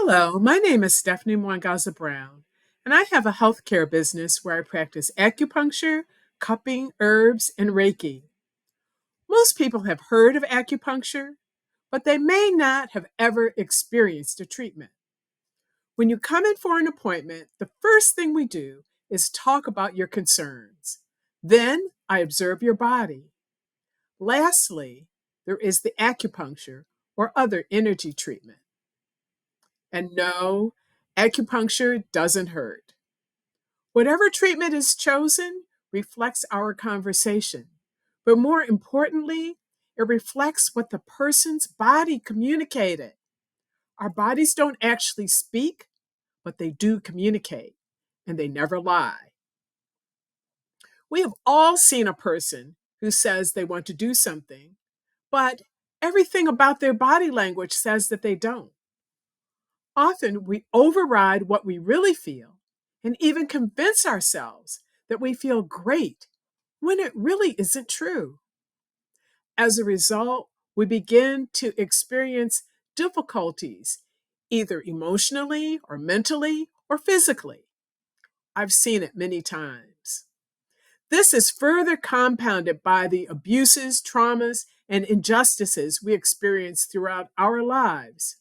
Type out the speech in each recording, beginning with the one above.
Hello, my name is Stephanie Mwangaza Brown, and I have a healthcare business where I practice acupuncture, cupping, herbs, and Reiki. Most people have heard of acupuncture, but they may not have ever experienced a treatment. When you come in for an appointment, the first thing we do is talk about your concerns. Then I observe your body. Lastly, there is the acupuncture or other energy treatment. And no, acupuncture doesn't hurt. Whatever treatment is chosen reflects our conversation. But more importantly, it reflects what the person's body communicated. Our bodies don't actually speak, but they do communicate, and they never lie. We have all seen a person who says they want to do something, but everything about their body language says that they don't. Often we override what we really feel and even convince ourselves that we feel great when it really isn't true. As a result, we begin to experience difficulties, either emotionally or mentally or physically. I've seen it many times. This is further compounded by the abuses, traumas, and injustices we experience throughout our lives.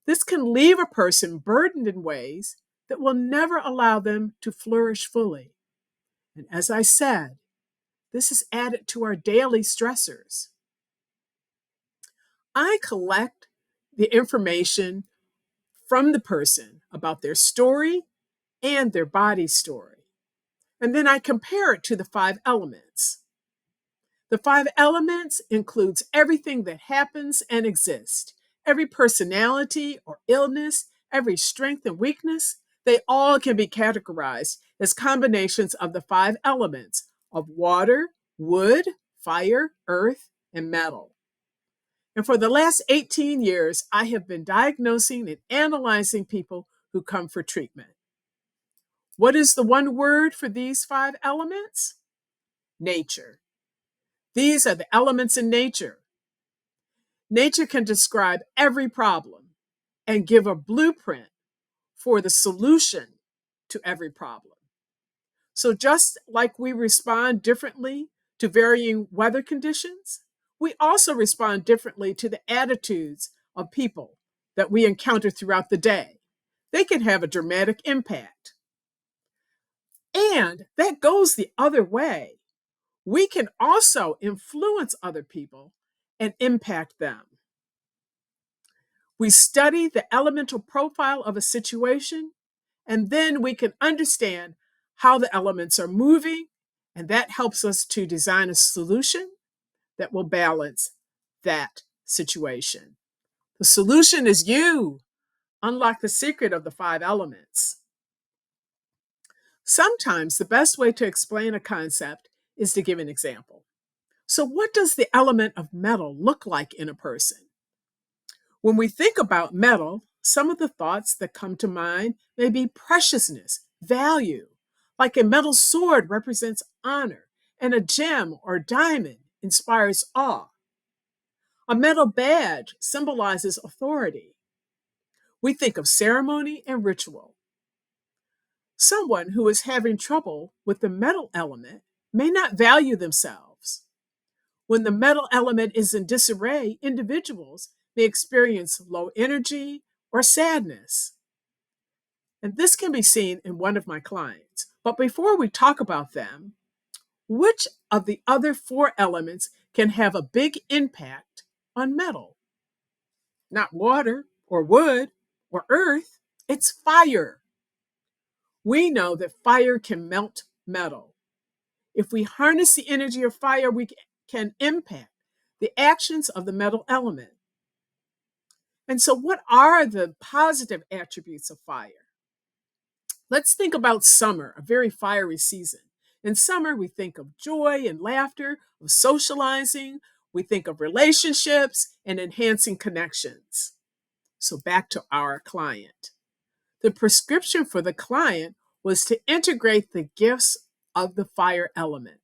This can leave a person burdened in ways that will never allow them to flourish fully. And as I said, this is added to our daily stressors. I collect the information from the person about their story and their body story. And then I compare it to the 5 elements. The 5 elements includes everything that happens and exists. Every personality or illness, every strength and weakness, they all can be categorized as combinations of the 5 elements of water, wood, fire, earth, and metal. And for the last 18 years, I have been diagnosing and analyzing people who come for treatment. What is the one word for these 5 elements? Nature. These are the elements in nature. Nature can describe every problem and give a blueprint for the solution to every problem. So just like we respond differently to varying weather conditions, we also respond differently to the attitudes of people that we encounter throughout the day. They can have a dramatic impact. And that goes the other way. We can also influence other people and impact them. We study the elemental profile of a situation, and then we can understand how the elements are moving, and that helps us to design a solution that will balance that situation. The solution is you. Unlock the secret of the 5 elements. Sometimes the best way to explain a concept is to give an example. So, what does the element of metal look like in a person? When we think about metal, some of the thoughts that come to mind may be preciousness, value, like a metal sword represents honor, and a gem or diamond inspires awe. A metal badge symbolizes authority. We think of ceremony and ritual. Someone who is having trouble with the metal element may not value themselves. When the metal element is in disarray, individuals may experience low energy or sadness. And this can be seen in one of my clients. But before we talk about them, which of the other 4 elements can have a big impact on metal? Not water or wood or earth, it's fire. We know that fire can melt metal. If we harness the energy of fire, we can impact the actions of the metal element. And so, what are the positive attributes of fire? Let's think about summer, a very fiery season. In summer, we think of joy and laughter, of socializing, we think of relationships and enhancing connections. So, back to our client. The prescription for the client was to integrate the gifts of the fire element.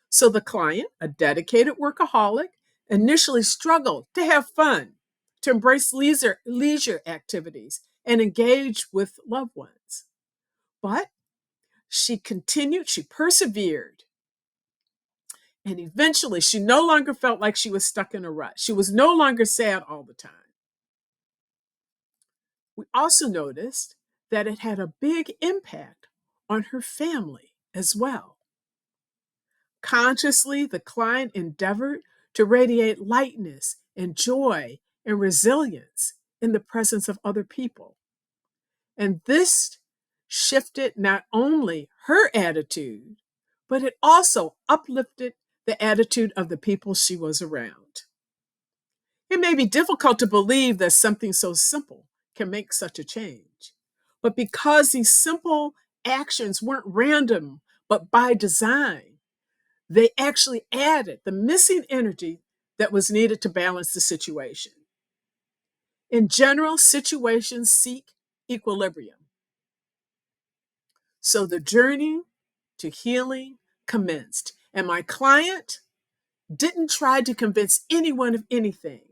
So, the client, a dedicated workaholic, initially struggled to have fun, to embrace leisure activities, and engage with loved ones. But she continued, she persevered, and eventually she no longer felt like she was stuck in a rut. She was no longer sad all the time. We also noticed that it had a big impact on her family as well. Consciously, the client endeavored to radiate lightness and joy and resilience in the presence of other people. And this shifted not only her attitude, but it also uplifted the attitude of the people she was around. It may be difficult to believe that something so simple can make such a change. But because these simple actions weren't random, but by design, they actually added the missing energy that was needed to balance the situation. In general, situations seek equilibrium. So the journey to healing commenced, and my client didn't try to convince anyone of anything.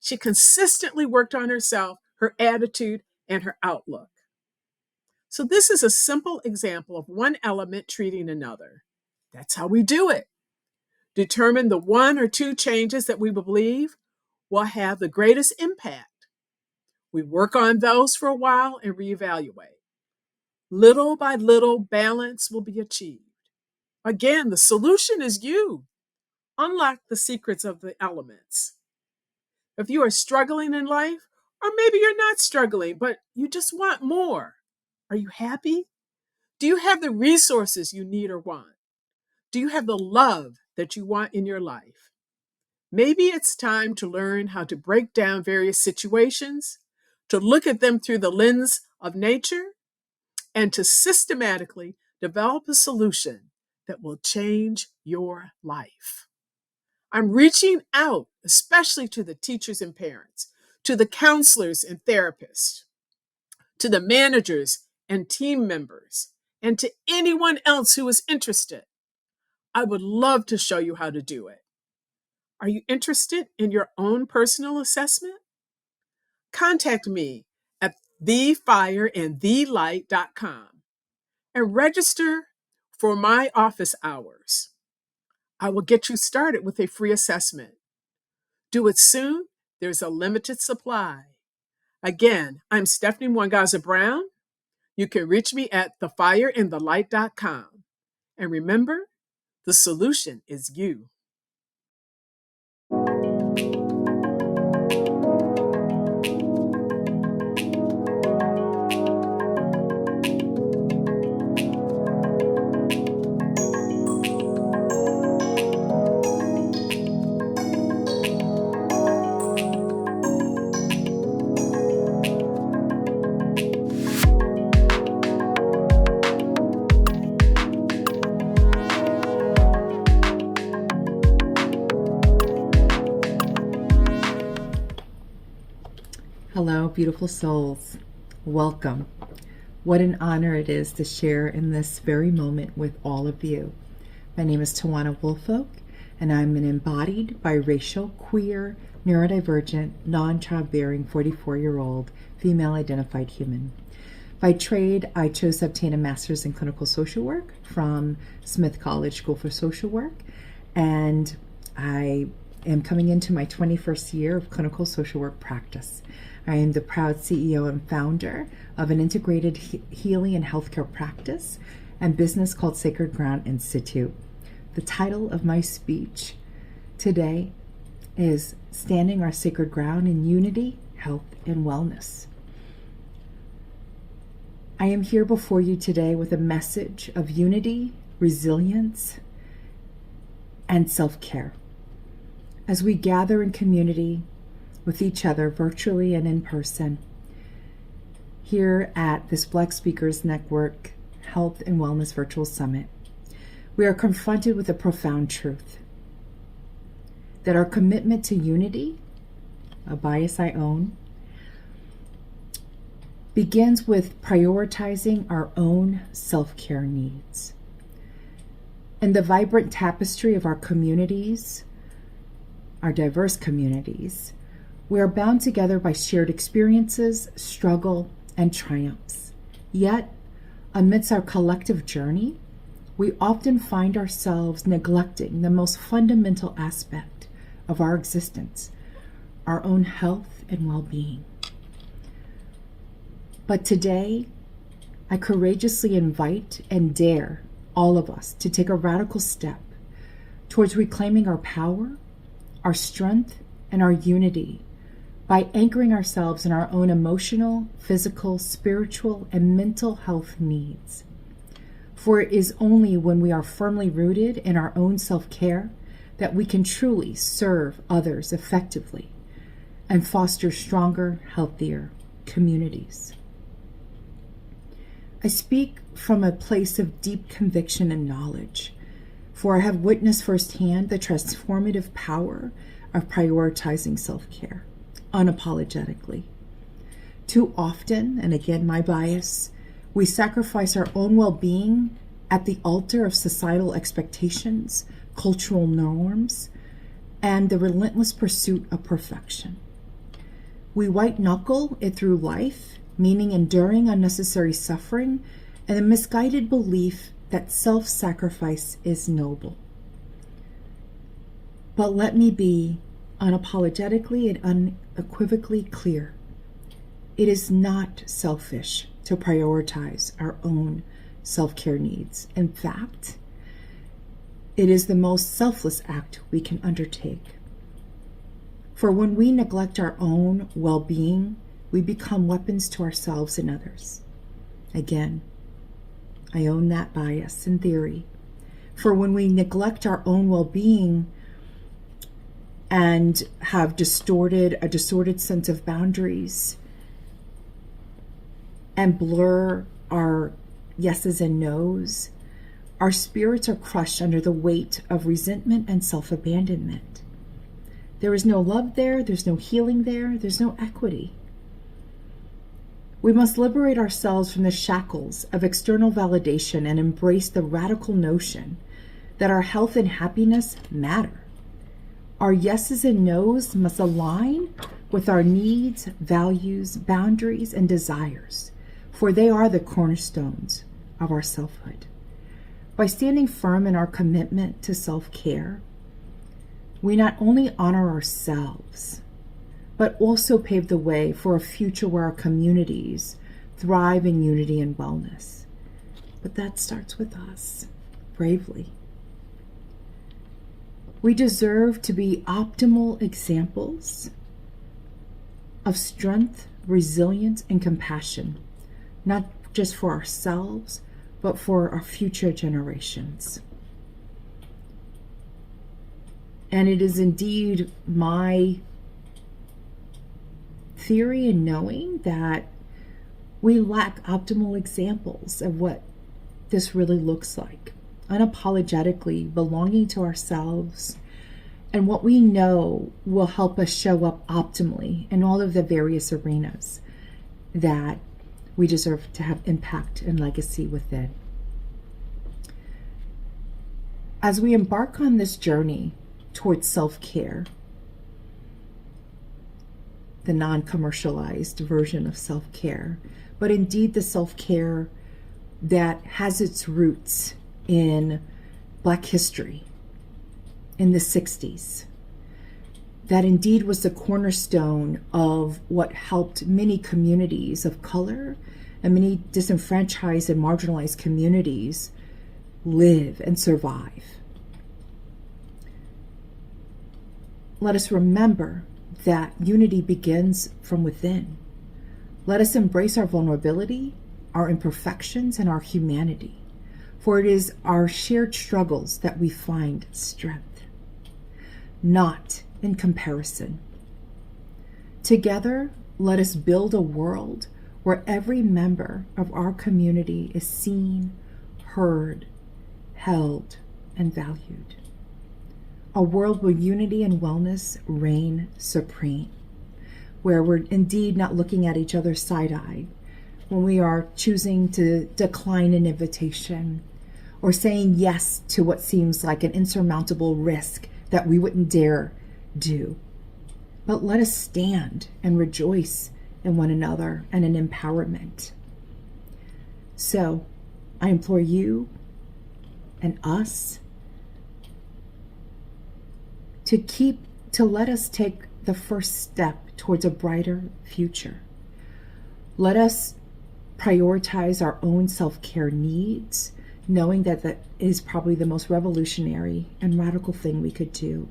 She consistently worked on herself, her attitude, and her outlook. So this is a simple example of one element treating another. That's how we do it. Determine the one or two changes that we believe will have the greatest impact. We work on those for a while and reevaluate. Little by little, balance will be achieved. Again, the solution is you. Unlock the secrets of the elements. If you are struggling in life, or maybe you're not struggling, but you just want more, are you happy? Do you have the resources you need or want? Do you have the love that you want in your life? Maybe it's time to learn how to break down various situations, to look at them through the lens of nature, and to systematically develop a solution that will change your life. I'm reaching out, especially to the teachers and parents, to the counselors and therapists, to the managers and team members, and to anyone else who is interested. I would love to show you how to do it. Are you interested in your own personal assessment? Contact me at thefireandthelight.com and register for my office hours. I will get you started with a free assessment. Do it soon. There's a limited supply. Again, I'm Stephanie Mwangaza Brown. You can reach me at thefireandthelight.com. And remember, the solution is you. Hello, beautiful souls. Welcome. What an honor it is to share in this very moment with all of you. My name is Tawanna Woolfolk, and I'm an embodied, biracial, queer, neurodivergent, non-childbearing 44-year-old female-identified human. By trade, I chose to obtain a master's in clinical social work from Smith College School for Social Work, and I am coming into my 21st year of clinical social work practice. I am the proud CEO and founder of an integrated healing and healthcare practice and business called Sacred Ground Institute. The title of my speech today is Standing Our Sacred Ground in Unity, Health, and Wellness. I am here before you today with a message of unity, resilience, and self-care. As we gather in community with each other, virtually and in person, here at this Black Speakers Network Health and Wellness Virtual Summit, we are confronted with a profound truth that our commitment to unity, a bias I own, begins with prioritizing our own self-care needs. And the vibrant tapestry of our communities, our diverse communities, We are bound together by shared experiences, struggle, and triumphs. Yet, amidst our collective journey, we often find ourselves neglecting the most fundamental aspect of our existence, our own health and well-being. But today, I courageously invite and dare all of us to take a radical step towards reclaiming our power, our strength, and our unity by anchoring ourselves in our own emotional, physical, spiritual, and mental health needs. For it is only when we are firmly rooted in our own self-care that we can truly serve others effectively and foster stronger, healthier communities. I speak from a place of deep conviction and knowledge, for I have witnessed firsthand the transformative power of prioritizing self-care unapologetically. Too often, and again my bias, we sacrifice our own well-being at the altar of societal expectations, cultural norms, and the relentless pursuit of perfection. We white-knuckle it through life, meaning enduring unnecessary suffering and a misguided belief that self-sacrifice is noble. But let me be unapologetically and unequivocally clear. It is not selfish to prioritize our own self-care needs. In fact, it is the most selfless act we can undertake. For when we neglect our own well-being, we become weapons to ourselves and others. Again, I own that bias in theory. For when we neglect our own well-being and have a distorted sense of boundaries and blur our yeses and nos, our spirits are crushed under the weight of resentment and self-abandonment. There is no love there, there's no healing there, there's no equity. We must liberate ourselves from the shackles of external validation and embrace the radical notion that our health and happiness matter. Our yeses and nos must align with our needs, values, boundaries, and desires, for they are the cornerstones of our selfhood. By standing firm in our commitment to self-care, we not only honor ourselves, but also pave the way for a future where our communities thrive in unity and wellness. But that starts with us, bravely. We deserve to be optimal examples of strength, resilience, and compassion, not just for ourselves, but for our future generations. And it is indeed my theory and knowing that we lack optimal examples of what this really looks like. Unapologetically belonging to ourselves and what we know will help us show up optimally in all of the various arenas that we deserve to have impact and legacy within. As we embark on this journey towards self-care, the non-commercialized version of self-care, but indeed the self-care that has its roots in Black history in the 60s, that indeed was the cornerstone of what helped many communities of color and many disenfranchised and marginalized communities live and survive. Let us remember that unity begins from within. Let us embrace our vulnerability, our imperfections, and our humanity, for it is our shared struggles that we find strength, not in comparison. Together, let us build a world where every member of our community is seen, heard, held, and valued. A world where unity and wellness reign supreme, where we're indeed not looking at each other side-eyed when we are choosing to decline an invitation or saying yes to what seems like an insurmountable risk that we wouldn't dare do. but let us stand and rejoice in one another and in empowerment. So I implore you and us to let us take the first step towards a brighter future. Let us prioritize our own self-care needs, knowing that that is probably the most revolutionary and radical thing we could do.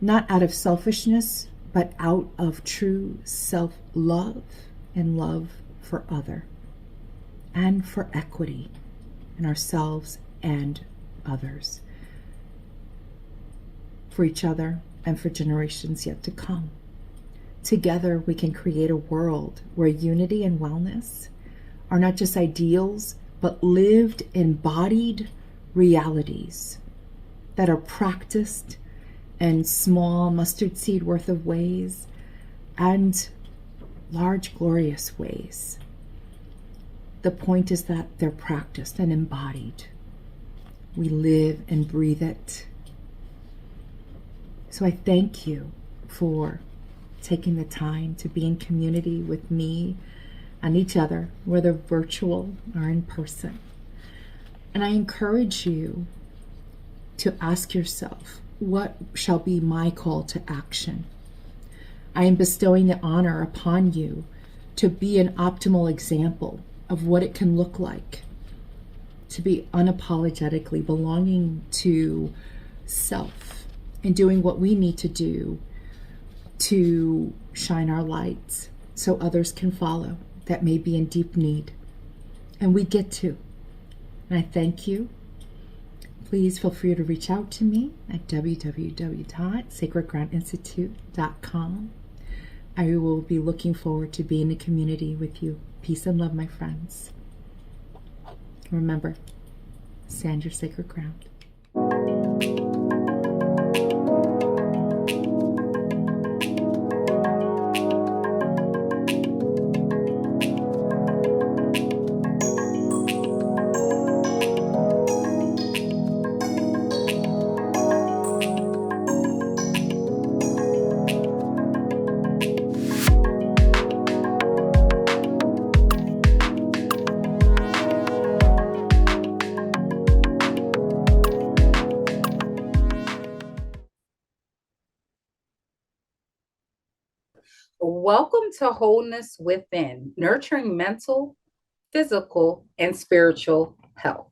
Not out of selfishness, but out of true self-love and love for other and for equity in ourselves and others, for each other and for generations yet to come. Together, we can create a world where unity and wellness are not just ideals, but lived, embodied realities that are practiced in small mustard seed worth of ways and large, glorious ways. The point is that they're practiced and embodied. We live and breathe it. So I thank you for taking the time to be in community with me and each other, whether virtual or in person. And I encourage you to ask yourself, what shall be my call to action? I am bestowing the honor upon you to be an optimal example of what it can look like to be unapologetically belonging to self and doing what we need to do to shine our lights so others can follow that may be in deep need. And we get to. And I thank you. Please feel free to reach out to me at www.sacredgroundinstitute.com. I will be looking forward to being in a community with you. Peace and love, my friends. Remember, stand your sacred ground. Welcome to Wholeness Within, nurturing mental, physical, and spiritual health.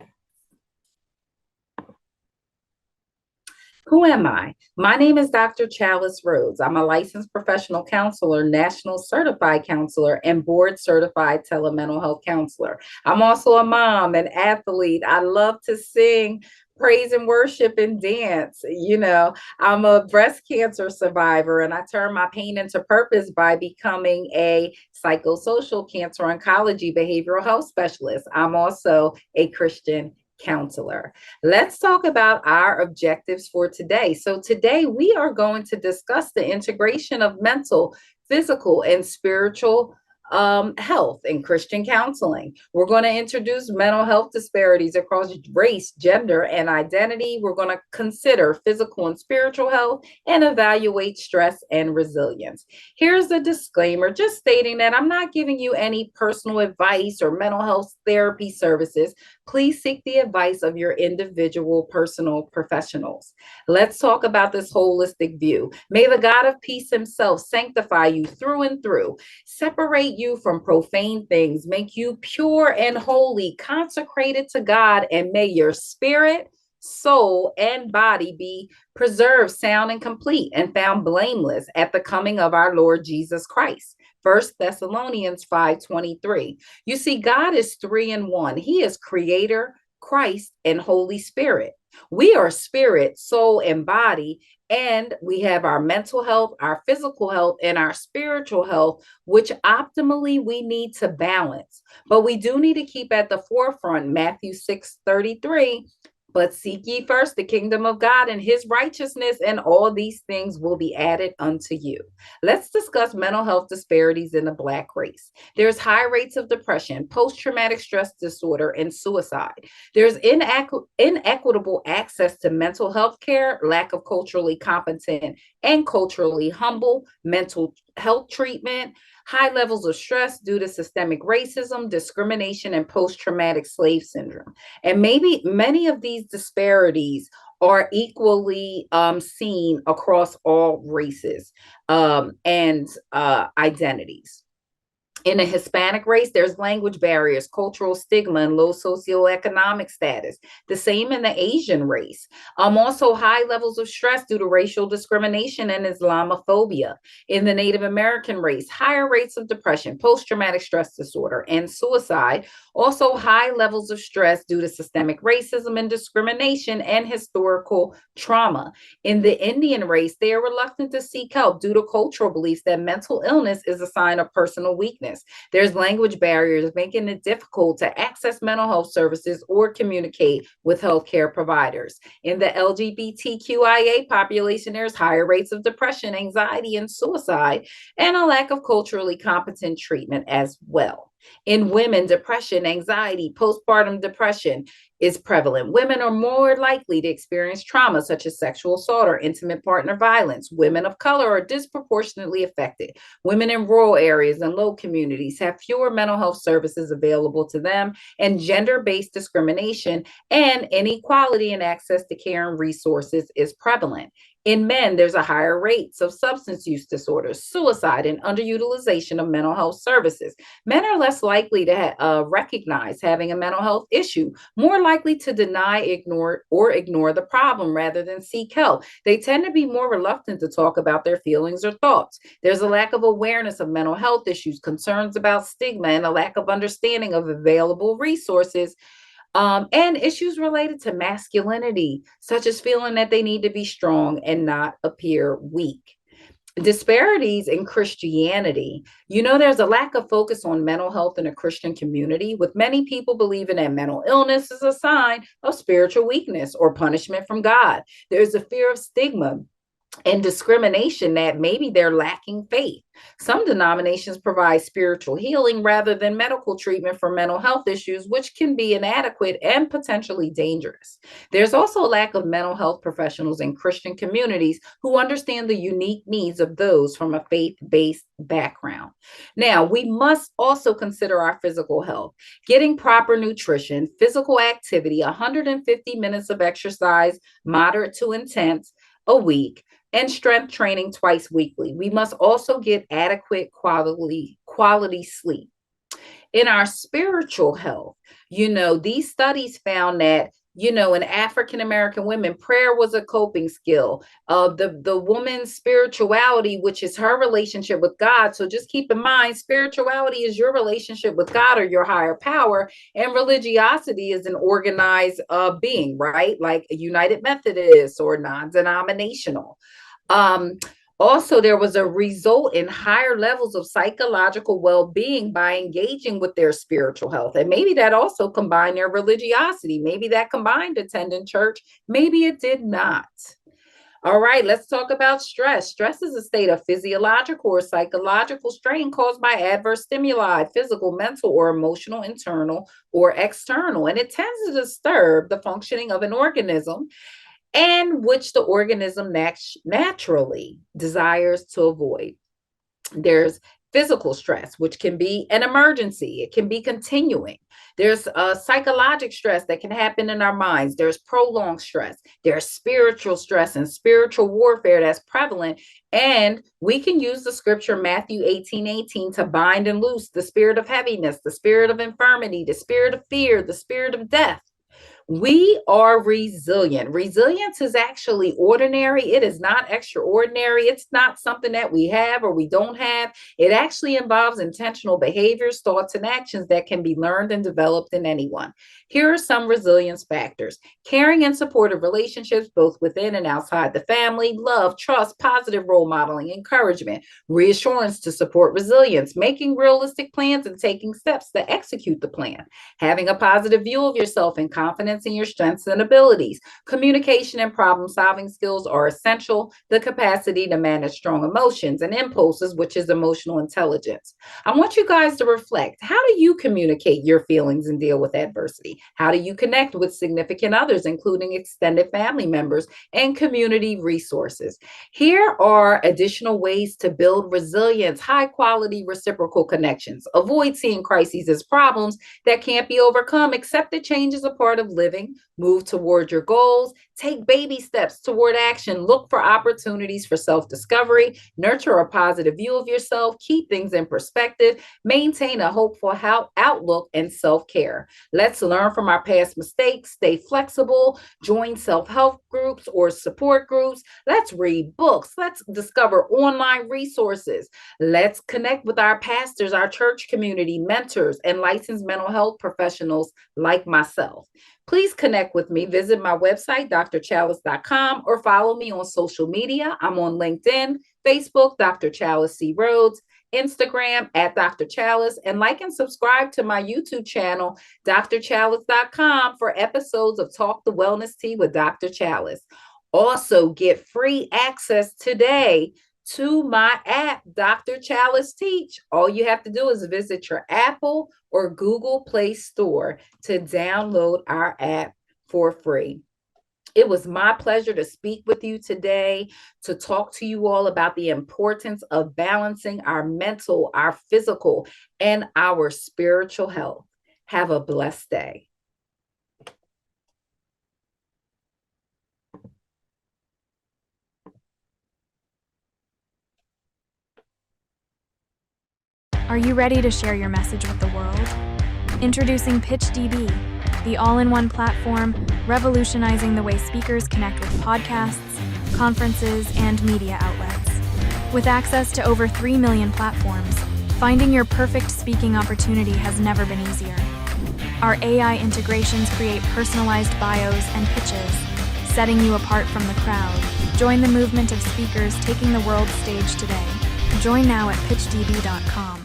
Who am I? My name is Dr. Chalice Rhodes. I'm a licensed professional counselor, national certified counselor, and board certified telemental health counselor. I'm also a mom, an athlete. I love to sing, praise and worship and dance. You know, I'm a breast cancer survivor, and I turn my pain into purpose by becoming a psychosocial cancer oncology behavioral health specialist. I'm also a Christian counselor. Let's talk about our objectives for today. So today we are going to discuss the integration of mental, physical, and spiritual health in Christian counseling. We're going to introduce mental health disparities across race, gender, and identity. We're going to consider physical and spiritual health and evaluate stress and resilience. Here's the disclaimer, just stating that I'm not giving you any personal advice or mental health therapy services. Please seek the advice of your individual personal professionals. Let's talk about this holistic view. May the God of peace himself sanctify you through and through, separate you from profane things, make you pure and holy, consecrated to God, and may your spirit, soul, and body be preserved, sound, and complete, and found blameless at the coming of our Lord Jesus Christ. 1 Thessalonians 5:23. You see, God is 3 in 1. He is Creator, Christ, and Holy Spirit. We are spirit, soul, and body, and we have our mental health, our physical health, and our spiritual health, which optimally we need to balance. But we do need to keep at the forefront Matthew 6:33. But seek ye first the kingdom of God and his righteousness, and all these things will be added unto you. Let's discuss mental health disparities in the Black race. There's high rates of depression, post-traumatic stress disorder, and suicide. There's inequitable access to mental health care, lack of culturally competent and culturally humble, mental health treatment, high levels of stress due to systemic racism, discrimination, and post-traumatic slave syndrome. And maybe many of these disparities are equally seen across all races and identities. In a Hispanic race, there's language barriers, cultural stigma, and low socioeconomic status. The same in the Asian race. Also, high levels of stress due to racial discrimination and Islamophobia. In the Native American race, higher rates of depression, post-traumatic stress disorder, and suicide. Also, high levels of stress due to systemic racism and discrimination and historical trauma. In the Indian race, they are reluctant to seek help due to cultural beliefs that mental illness is a sign of personal weakness. There's language barriers making it difficult to access mental health services or communicate with healthcare providers. In the LGBTQIA population, there's higher rates of depression, anxiety, and suicide, and a lack of culturally competent treatment as well. In women, depression, anxiety, postpartum depression is prevalent. Women are more likely to experience trauma such as sexual assault or intimate partner violence. Women of color are disproportionately affected. Women in rural areas and low communities have fewer mental health services available to them, and gender-based discrimination and inequality in access to care and resources is prevalent. In men, there's a higher rates of substance use disorders, suicide, and underutilization of mental health services. Men are less likely to recognize having a mental health issue, more likely to deny, ignore the problem rather than seek help. They tend to be more reluctant to talk about their feelings or thoughts. There's a lack of awareness of mental health issues, concerns about stigma, and a lack of understanding of available resources. And issues related to masculinity, such as feeling that they need to be strong and not appear weak. Disparities in Christianity. There's a lack of focus on mental health in a Christian community, with many people believing that mental illness is a sign of spiritual weakness or punishment from God. There's a fear of stigma and discrimination that maybe they're lacking faith. Some denominations provide spiritual healing rather than medical treatment for mental health issues, which can be inadequate and potentially dangerous. There's also a lack of mental health professionals in Christian communities who understand the unique needs of those from a faith-based background. Now, we must also consider our physical health. Getting proper nutrition, physical activity, 150 minutes of exercise, moderate to intense, a week, and strength training twice weekly. We must also get adequate quality sleep. In our spiritual health, these studies found that in African American women, prayer was a coping skill. The woman's spirituality, which is her relationship with God. So just keep in mind, spirituality is your relationship with God or your higher power, and religiosity is an organized being, right? Like a United Methodist or non-denominational. Also, there was a result in higher levels of psychological well-being by engaging with their spiritual health. And maybe that also combined their religiosity. Maybe that combined attending church. Maybe it did not. All right, let's talk about stress. Stress is a state of physiological or psychological strain caused by adverse stimuli, physical, mental, or emotional, internal or external. And it tends to disturb the functioning of an organism, and which the organism naturally desires to avoid. There's physical stress, which can be an emergency. It can be continuing. There's psychological stress that can happen in our minds. There's prolonged stress. There's spiritual stress and spiritual warfare that's prevalent. And we can use the scripture Matthew 18:18 to bind and loose the spirit of heaviness, the spirit of infirmity, the spirit of fear, the spirit of death. We are resilient. Resilience is actually ordinary. It is not extraordinary. It's not something that we have or we don't have. It actually involves intentional behaviors, thoughts, and actions that can be learned and developed in anyone. Here are some resilience factors: caring and supportive relationships, both within and outside the family, love, trust, positive role modeling, encouragement, reassurance to support resilience, making realistic plans and taking steps to execute the plan, having a positive view of yourself and confidence enhancing your strengths and abilities. Communication and problem-solving skills are essential. The capacity to manage strong emotions and impulses, which is emotional intelligence. I want you guys to reflect. How do you communicate your feelings and deal with adversity? How do you connect with significant others, including extended family members and community resources? Here are additional ways to build resilience, high quality reciprocal connections. Avoid seeing crises as problems that can't be overcome. Accept that change is a part of living. Move toward your goals. Take baby steps toward action. Look for opportunities for self-discovery. Nurture a positive view of yourself. Keep things in perspective. Maintain a hopeful outlook and self-care. Let's learn from our past mistakes. Stay flexible. Join self-help groups or support groups. Let's read books. Let's discover online resources. Let's connect with our pastors, our church community, mentors, and licensed mental health professionals like myself. Please connect with me. Visit my website, drchalice.com, or follow me on social media. I'm on LinkedIn, Facebook, Dr. Chalice C. Rhodes, Instagram at Dr. Chalice, and like and subscribe to my YouTube channel, drchalice.com, for episodes of Talk the Wellness Tea with Dr. Chalice. Also, get free access today to my app, Dr. Chalice Teach. All you have to do is visit your Apple or Google Play Store to download our app for free. It was my pleasure to speak with you today, to talk to you all about the importance of balancing our mental, our physical, and our spiritual health. Have a blessed day. Are you ready to share your message with the world? Introducing PitchDB, the all-in-one platform revolutionizing the way speakers connect with podcasts, conferences, and media outlets. With access to over 3 million platforms, finding your perfect speaking opportunity has never been easier. Our AI integrations create personalized bios and pitches, setting you apart from the crowd. Join the movement of speakers taking the world stage today. Join now at pitchdb.com.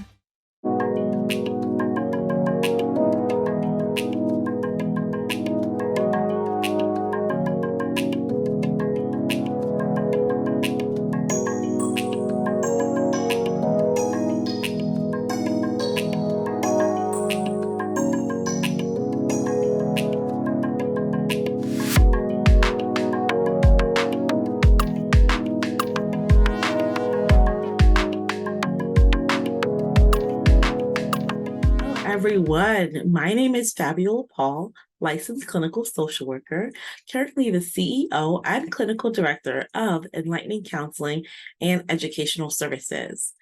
Everyone, my name is Fabiola Paul, licensed clinical social worker, currently the CEO and clinical director of Enlightening Counseling and Educational Services.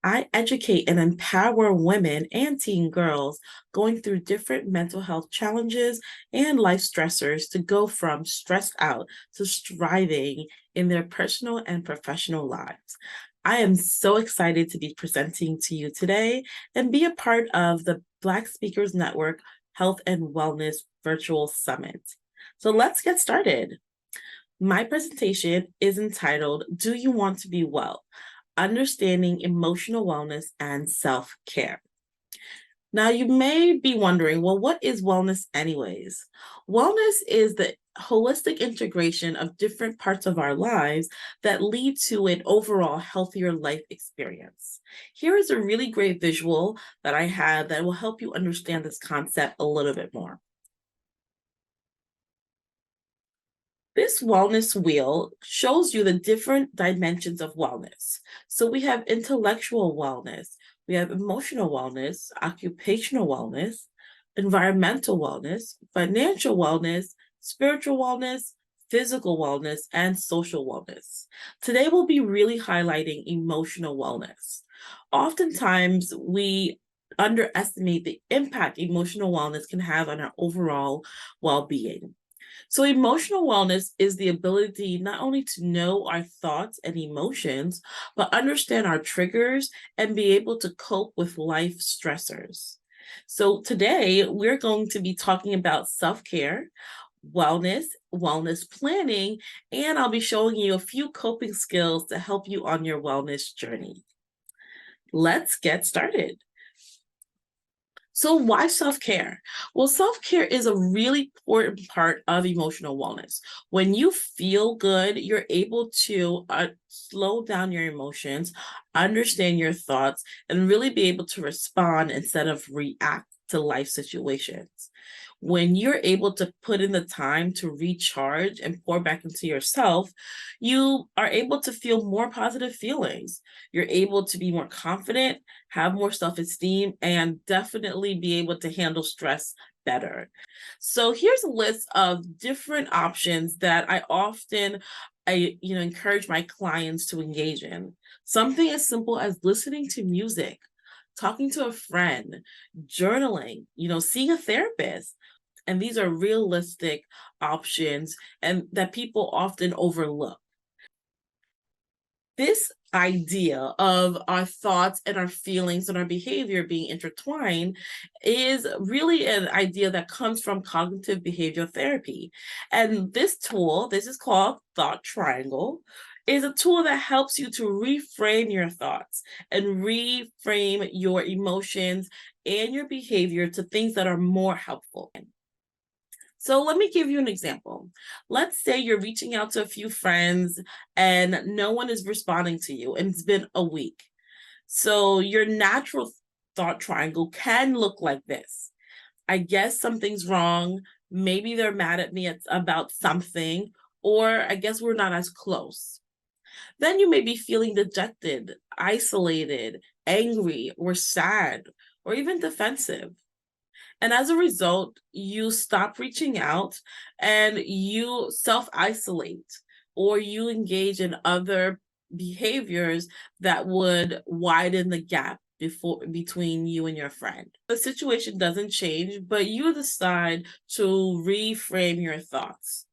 I educate and empower women and teen girls going through different mental health challenges and life stressors to go from stressed out to thriving in their personal and professional lives. I am so excited to be presenting to you today and be a part of the Black Speakers Network Health and Wellness Virtual Summit. So let's get started. My presentation is entitled, Do You Want to Be Well? Understanding Emotional Wellness and Self-Care. Now, you may be wondering, well, what is wellness anyways? Wellness is the holistic integration of different parts of our lives that lead to an overall healthier life experience. Here is a really great visual that I have that will help you understand this concept a little bit more. This wellness wheel shows you the different dimensions of wellness. So we have intellectual wellness, we have emotional wellness, occupational wellness, environmental wellness, financial wellness, spiritual wellness, physical wellness, and social wellness. Today we'll be really highlighting emotional wellness. Oftentimes we underestimate the impact emotional wellness can have on our overall well-being. So emotional wellness is the ability not only to know our thoughts and emotions, but understand our triggers and be able to cope with life stressors. So today we're going to be talking about self-care, wellness, wellness planning, and I'll be showing you a few coping skills to help you on your wellness journey. Let's get started. So why self-care? Well, self-care is a really important part of emotional wellness. When you feel good, you're able to slow down your emotions, understand your thoughts, and really be able to respond instead of react to life situations. When you're able to put in the time to recharge and pour back into yourself, you are able to feel more positive feelings. You're able to be more confident, have more self-esteem, and definitely be able to handle stress better. So here's a list of different options that I encourage my clients to engage in. Something as simple as listening to music, talking to a friend, journaling, seeing a therapist. And these are realistic options and that people often overlook. This idea of our thoughts and our feelings and our behavior being intertwined is really an idea that comes from cognitive behavioral therapy. And this tool, this is called Thought Triangle, is a tool that helps you to reframe your thoughts and reframe your emotions and your behavior to things that are more helpful. So let me give you an example. Let's say you're reaching out to a few friends and no one is responding to you, and it's been a week. So your natural thought triangle can look like this. I guess something's wrong. Maybe they're mad at me about something, or I guess we're not as close. Then you may be feeling dejected, isolated, angry, or sad, or even defensive. And as a result, you stop reaching out and you self-isolate, or you engage in other behaviors that would widen the gap between you and your friend. The situation doesn't change, but you decide to reframe your thoughts.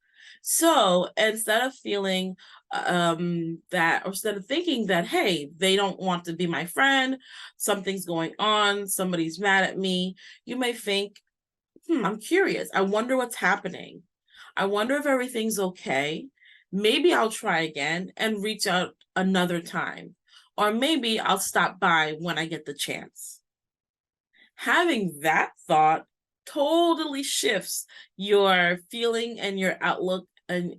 So instead of feeling instead of thinking that, hey, they don't want to be my friend, something's going on, somebody's mad at me, you may think, I'm curious. I wonder what's happening. I wonder if everything's okay. Maybe I'll try again and reach out another time. Or maybe I'll stop by when I get the chance. Having that thought totally shifts your feeling and your outlook and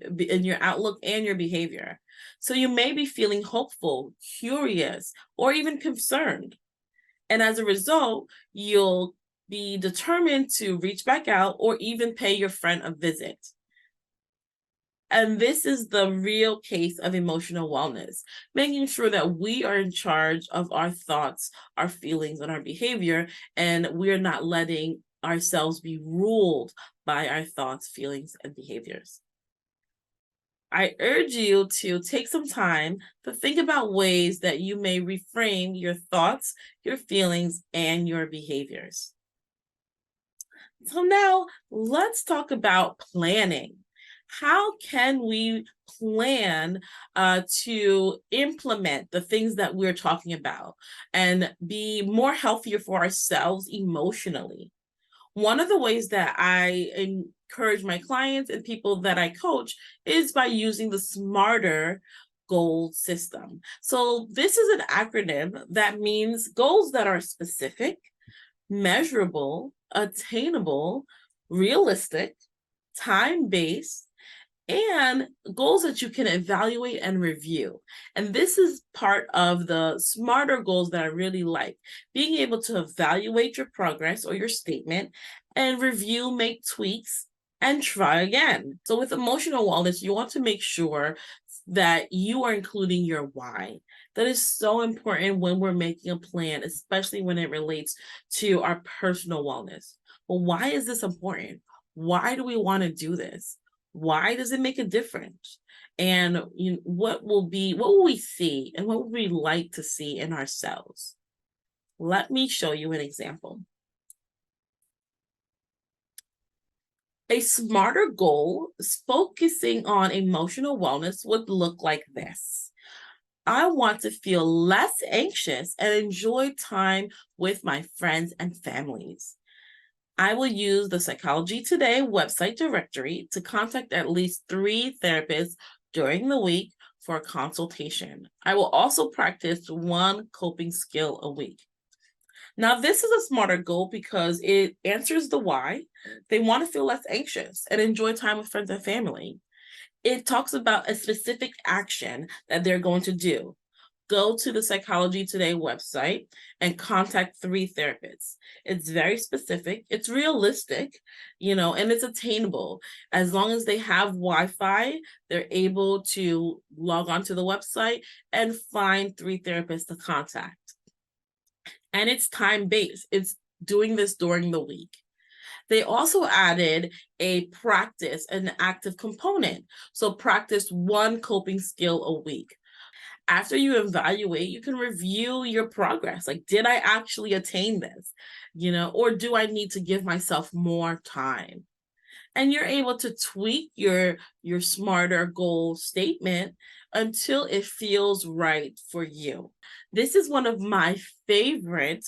your behavior. So you may be feeling hopeful, curious, or even concerned. And as a result, you'll be determined to reach back out or even pay your friend a visit. And this is the real case of emotional wellness, making sure that we are in charge of our thoughts, our feelings, and our behavior, and we're not letting ourselves be ruled by our thoughts, feelings, and behaviors. I urge you to take some time to think about ways that you may reframe your thoughts, your feelings, and your behaviors. So now let's talk about planning. How can we plan to implement the things that we're talking about and be more healthier for ourselves emotionally? One of the ways that I encourage my clients and people that I coach is by using the SMARTER goal system. So this is an acronym that means goals that are specific, measurable, attainable, realistic, time-based, and goals that you can evaluate and review. And this is part of the SMARTER goals that I really like. Being able to evaluate your progress or your statement and review, make tweaks, and try again. So with emotional wellness, you want to make sure that you are including your why. That is so important when we're making a plan, especially when it relates to our personal wellness. Well, why is this important? Why do we want to do this? Why does it make a difference? And what will we see and what would we like to see in ourselves? Let me show you an example. A SMARTER goal focusing on emotional wellness would look like this. I want to feel less anxious and enjoy time with my friends and families. I will use the Psychology Today website directory to contact at least 3 therapists during the week for a consultation. I will also practice 1 coping skill a week. Now, this is a smarter goal because it answers the why. They want to feel less anxious and enjoy time with friends and family. It talks about a specific action that they're going to do. Go to the Psychology Today website and contact 3 therapists. It's very specific, it's realistic, and it's attainable. As long as they have Wi-Fi, they're able to log onto the website and find 3 therapists to contact. And it's time-based. It's doing this during the week. They also added a practice, an active component. So practice 1 coping skill a week. After you evaluate, you can review your progress. Like, did I actually attain this? Or do I need to give myself more time? And you're able to tweak your smarter goal statement until it feels right for you. This is one of my favorite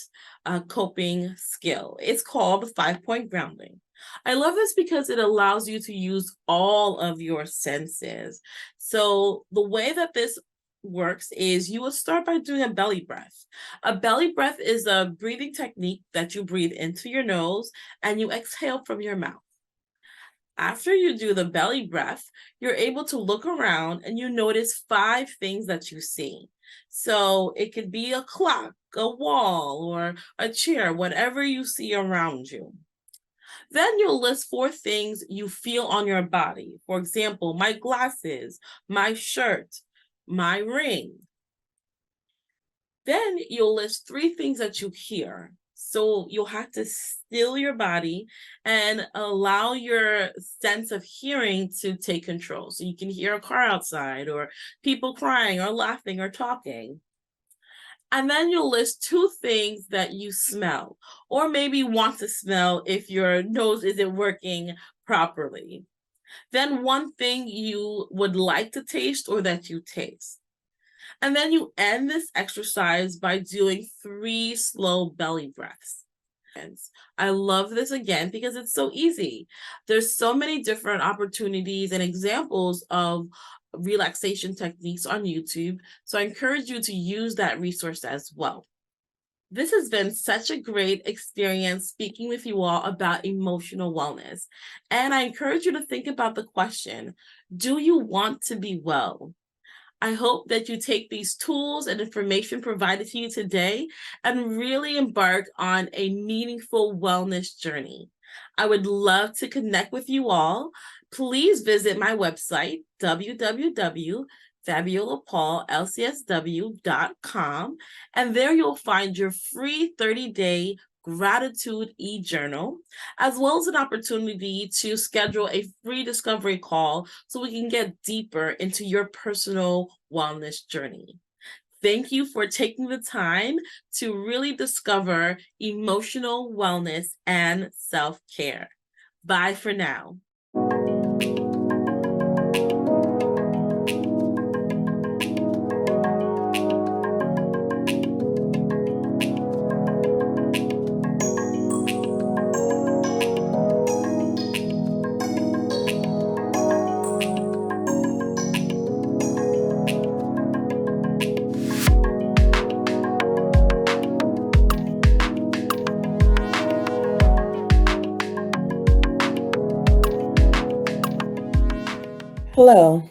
coping skill. It's called 5-point grounding. I love this because it allows you to use all of your senses. So the way that this works is you will start by doing a belly breath. A belly breath is a breathing technique that you breathe into your nose and you exhale from your mouth. After you do the belly breath, you're able to look around and you notice 5 things that you see. So it could be a clock, a wall, or a chair, whatever you see around you. Then you'll list 4 things you feel on your body. For example, my glasses, my shirt, my ring. Then you'll list 3 things that you hear. So you'll have to still your body and allow your sense of hearing to take control. So you can hear a car outside or people crying or laughing or talking. And then you'll list 2 things that you smell or maybe want to smell if your nose isn't working properly. Then 1 thing you would like to taste or that you taste. And then you end this exercise by doing 3 slow belly breaths. I love this again because it's so easy. There's so many different opportunities and examples of relaxation techniques on YouTube. So I encourage you to use that resource as well. This has been such a great experience speaking with you all about emotional wellness. And I encourage you to think about the question, do you want to be well? I hope that you take these tools and information provided to you today and really embark on a meaningful wellness journey. I would love to connect with you all. Please visit my website, www.fabiolapaullcsw.com, and there you'll find your free 30-day gratitude e-journal, as well as an opportunity to schedule a free discovery call so we can get deeper into your personal wellness journey. Thank you for taking the time to really discover emotional wellness and self-care. Bye for now. Hello,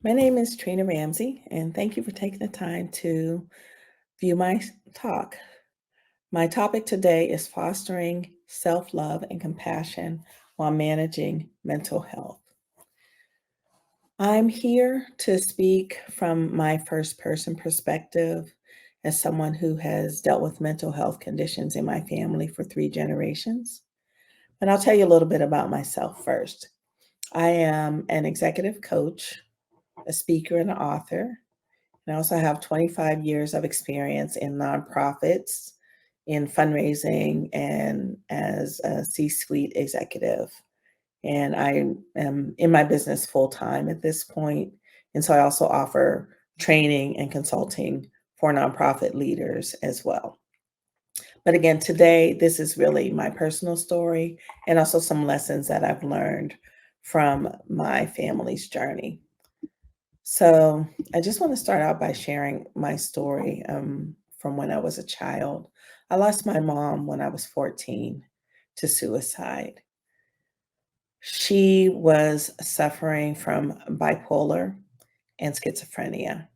my name is Trina Ramsey, and thank you for taking the time to view my talk. My topic today is fostering self-love and compassion while managing mental health. I'm here to speak from my first-person perspective as someone who has dealt with mental health conditions in my family for 3 generations. And I'll tell you a little bit about myself first. I am an executive coach, a speaker, and an author. And I also have 25 years of experience in nonprofits, in fundraising, and as a C-suite executive. And I am in my business full-time at this point. And so I also offer training and consulting for nonprofit leaders as well. But again, today, this is really my personal story and also some lessons that I've learned from my family's journey. So I just want to start out by sharing my story from when I was a child. I lost my mom when I was 14 to suicide. She was suffering from bipolar and schizophrenia.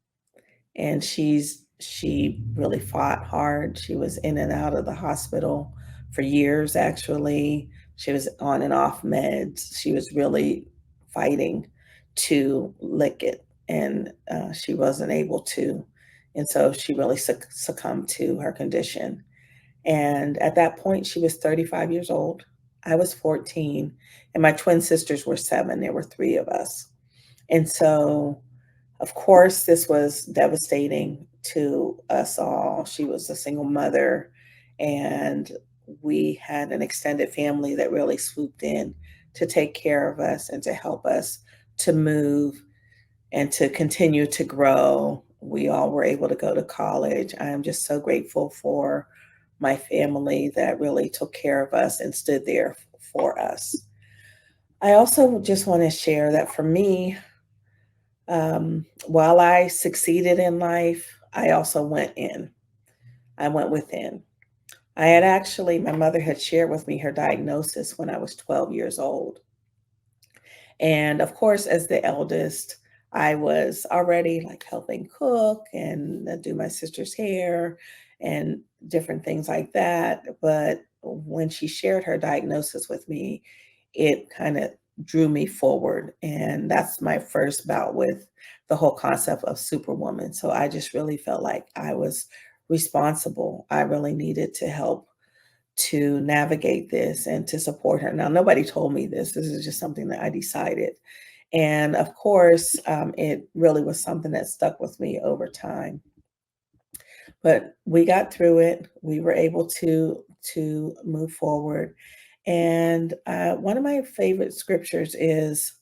And she really fought hard. She was in and out of the hospital for years, actually. She was on and off meds. She was really fighting to lick it, and she wasn't able to. And so she really succumbed to her condition. And at that point, she was 35 years old. I was 14, and my twin sisters were 7. There were 3 of us. And so, of course, this was devastating to us all. She was a single mother, and we had an extended family that really swooped in to take care of us and to help us to move and to continue to grow. We all were able to go to college. I am just so grateful for my family that really took care of us and stood there for us. I also just want to share that for me, while I succeeded in life, I also went in. I went within. My mother had shared with me her diagnosis when I was 12 years old. And of course, as the eldest, I was already like helping cook and do my sister's hair and different things like that. But when she shared her diagnosis with me, it kind of drew me forward. And that's my first bout with the whole concept of superwoman. So I just really felt like I was responsible. I really needed to help to navigate this and to support her. Now, nobody told me this. This is just something that I decided. And of course, it really was something that stuck with me over time. But we got through it. We were able to move forward. And one of my favorite scriptures is,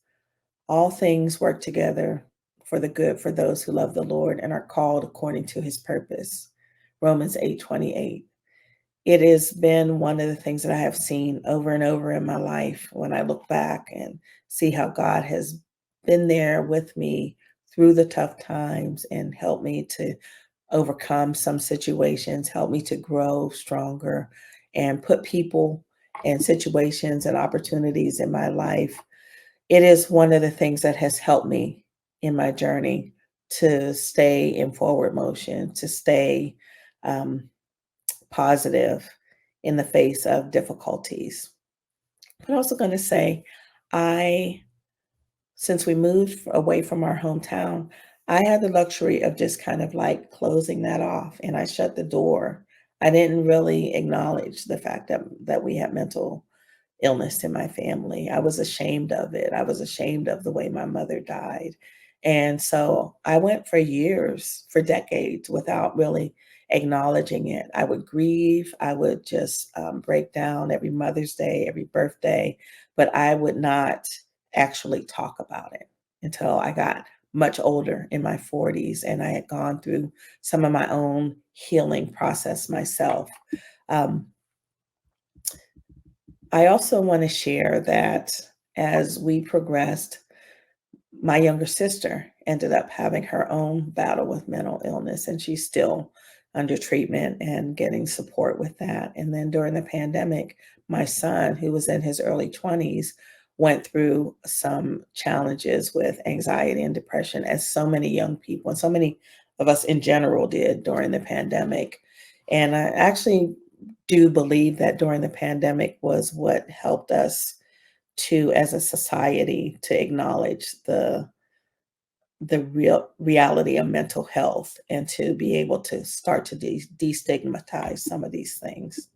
"All things work together for the good for those who love the Lord and are called according to His purpose." Romans 8:28. It has been one of the things that I have seen over and over in my life when I look back and see how God has been there with me through the tough times and helped me to overcome some situations, helped me to grow stronger, and put people and situations and opportunities in my life. It is one of the things that has helped me in my journey to stay in forward motion, to stay um, positive in the face of difficulties. But I'm also going to say, I, since we moved away from our hometown, I had the luxury of just kind of like closing that off, and I shut the door. I didn't really acknowledge the fact that we had mental illness in my family. I was ashamed of it. I was ashamed of the way my mother died. And so I went for years, for decades, without really acknowledging it. I would grieve. I would just break down every Mother's Day, every birthday, but I would not actually talk about it until I got much older in my 40s and I had gone through some of my own healing process myself. Um, I also want to share that as we progressed, my younger sister ended up having her own battle with mental illness, and she's still under treatment and getting support with that. And then during the pandemic, my son, who was in his early 20s, went through some challenges with anxiety and depression, as so many young people and so many of us in general did during the pandemic. And I actually do believe that during the pandemic was what helped us to, as a society, to acknowledge the real reality of mental health and to be able to start to destigmatize some of these things.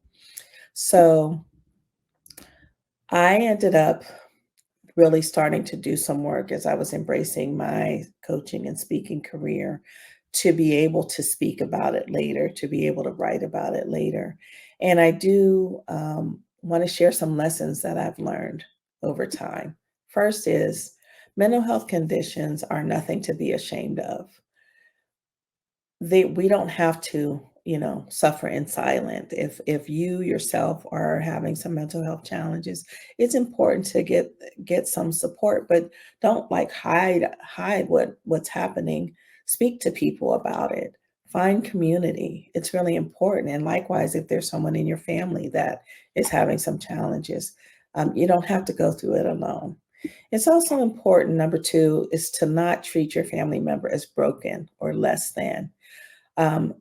So I ended up really starting to do some work as I was embracing my coaching and speaking career to be able to speak about it later, to be able to write about it later. And I do want to share some lessons that I've learned over time. First is mental health conditions are nothing to be ashamed of. We don't have to, suffer in silence. If you yourself are having some mental health challenges, it's important to get some support, but don't like hide what's happening. Speak to people about it. Find community. It's really important. And likewise, if there's someone in your family that is having some challenges, you don't have to go through it alone. It's also important, number two, is to not treat your family member as broken or less than. Um,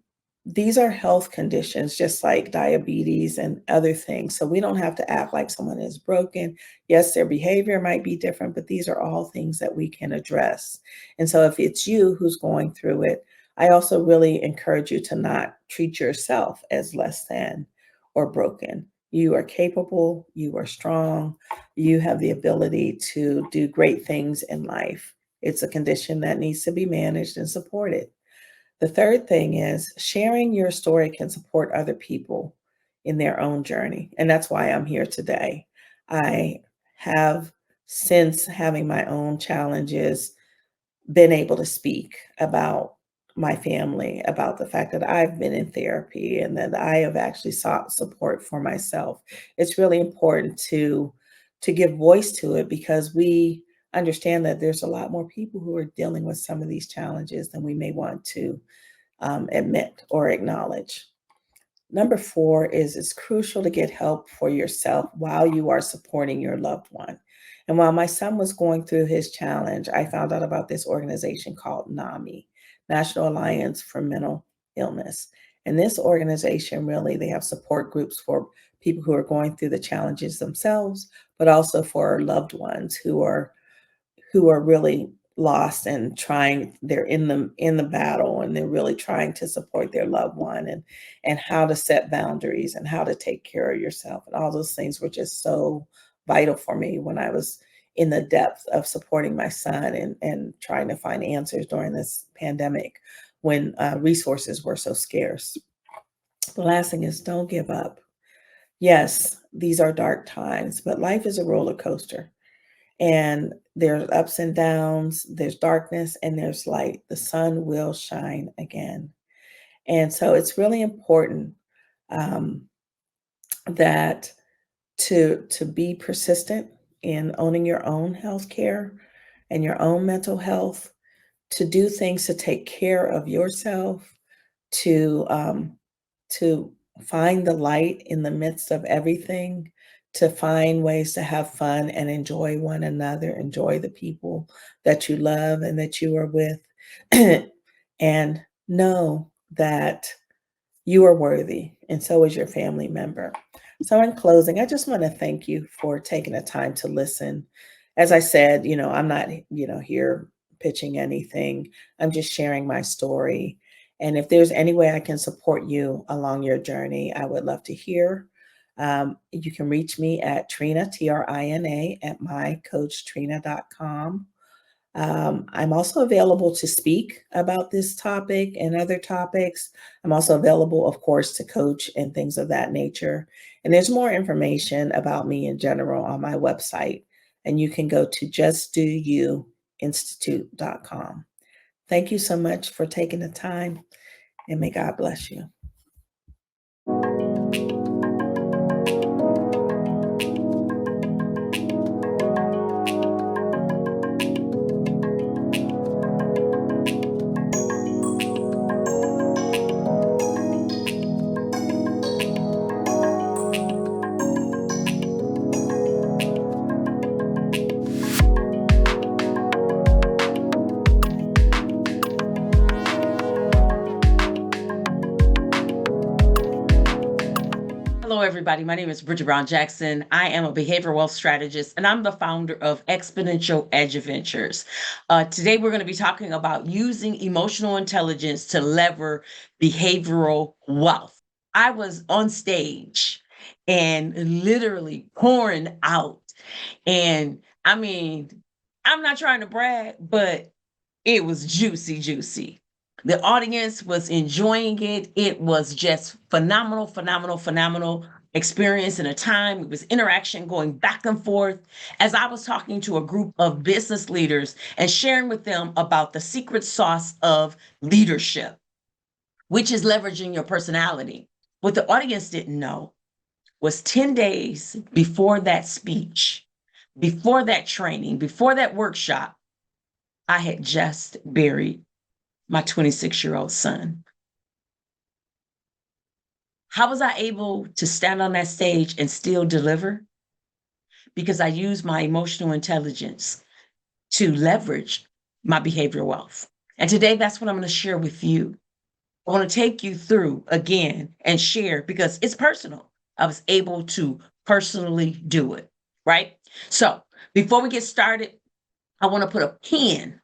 these are health conditions, just like diabetes and other things. So we don't have to act like someone is broken. Yes, their behavior might be different, but these are all things that we can address. And so if it's you who's going through it, I also really encourage you to not treat yourself as less than or broken. You are capable, you are strong, you have the ability to do great things in life. It's a condition that needs to be managed and supported. The third thing is sharing your story can support other people in their own journey. And that's why I'm here today. I have, since having my own challenges, been able to speak about my family, about the fact that I've been in therapy and that I have actually sought support for myself. It's really important to give voice to it because we understand that there's a lot more people who are dealing with some of these challenges than we may want to admit or acknowledge. Number four is it's crucial to get help for yourself while you are supporting your loved one. And while my son was going through his challenge, I found out about this organization called NAMI, National Alliance for Mental Illness. And this organization really, they have support groups for people who are going through the challenges themselves, but also for loved ones who are really lost and trying, they're in the battle and they're really trying to support their loved one and how to set boundaries and how to take care of yourself. And all those things were just so vital for me when I was in the depth of supporting my son and trying to find answers during this pandemic when resources were so scarce. The last thing is don't give up. Yes, these are dark times, but life is a roller coaster. And there's ups and downs, there's darkness, and there's light. The sun will shine again. And so it's really important um, that to be persistent in owning your own health care and your own mental health, to do things to take care of yourself, to to find the light in the midst of everything, to find ways to have fun and enjoy one another, enjoy the people that you love and that you are with, and know that you are worthy, and so is your family member. So, in closing, I just want to thank you for taking the time to listen. As I said, I'm not, here pitching anything. I'm just sharing my story. And if there's any way I can support you along your journey, I would love to hear. You can reach me at Trina, Trina, at mycoachtrina.com. I'm also available to speak about this topic and other topics. I'm also available, of course, to coach and things of that nature. And there's more information about me in general on my website. And you can go to justdoyouinstitute.com. Thank you so much for taking the time, and may God bless you. Hello, everybody. My name is Bridget Brown Jackson. I am a behavioral wealth strategist, and I'm the founder of Exponential Edge Ventures. Today, we're going to be talking about using emotional intelligence to lever behavioral wealth. I was on stage and literally pouring out. And I mean, I'm not trying to brag, but it was juicy, juicy. The audience was enjoying it. It was just phenomenal, phenomenal, phenomenal experience in a time. It was interaction going back and forth as I was talking to a group of business leaders and sharing with them about the secret sauce of leadership, which is leveraging your personality. What the audience didn't know was 10 days before that speech, before that training, before that workshop, I had just buried my 26-year-old son. How was I able to stand on that stage and still deliver? Because I used my emotional intelligence to leverage my behavioral wealth. And today, that's what I'm going to share with you. I want to take you through again and share because it's personal. I was able to personally do it, right? So before we get started, I want to put a pin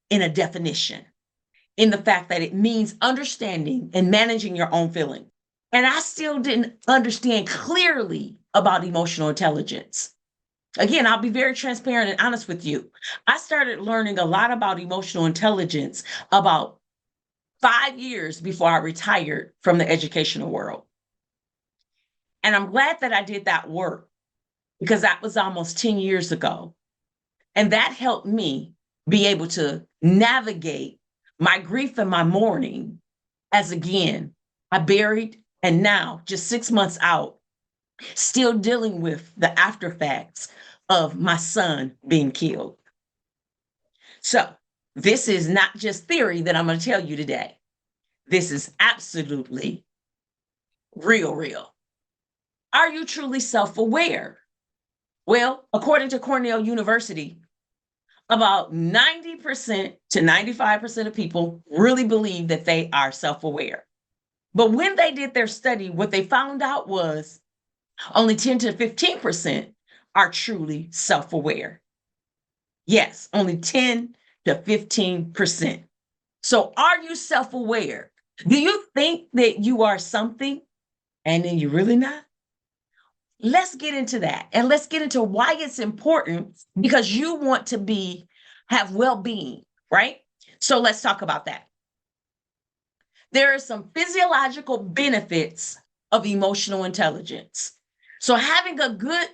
in a definition, in the fact that it means understanding and managing your own feeling. And I still didn't understand clearly about emotional intelligence. Again, I'll be very transparent and honest with you. I started learning a lot about emotional intelligence about 5 years before I retired from the educational world. And I'm glad that I did that work because that was almost 10 years ago. And that helped me be able to navigate my grief and my mourning as again, I buried and now just 6 months out, still dealing with the after effects of my son being killed. So this is not just theory that I'm going to tell you today. This is absolutely real. Are you truly self-aware? Well, according to Cornell University, about 90% to 95% of people really believe that they are self-aware. But when they did their study, what they found out was only 10 to 15% are truly self-aware. Yes, only 10 to 15%. So are you self-aware? Do you think that you are something and then you're really not? Let's get into that. And let's get into why it's important because you want to have well-being, right? So let's talk about that. There are some physiological benefits of emotional intelligence. So having a good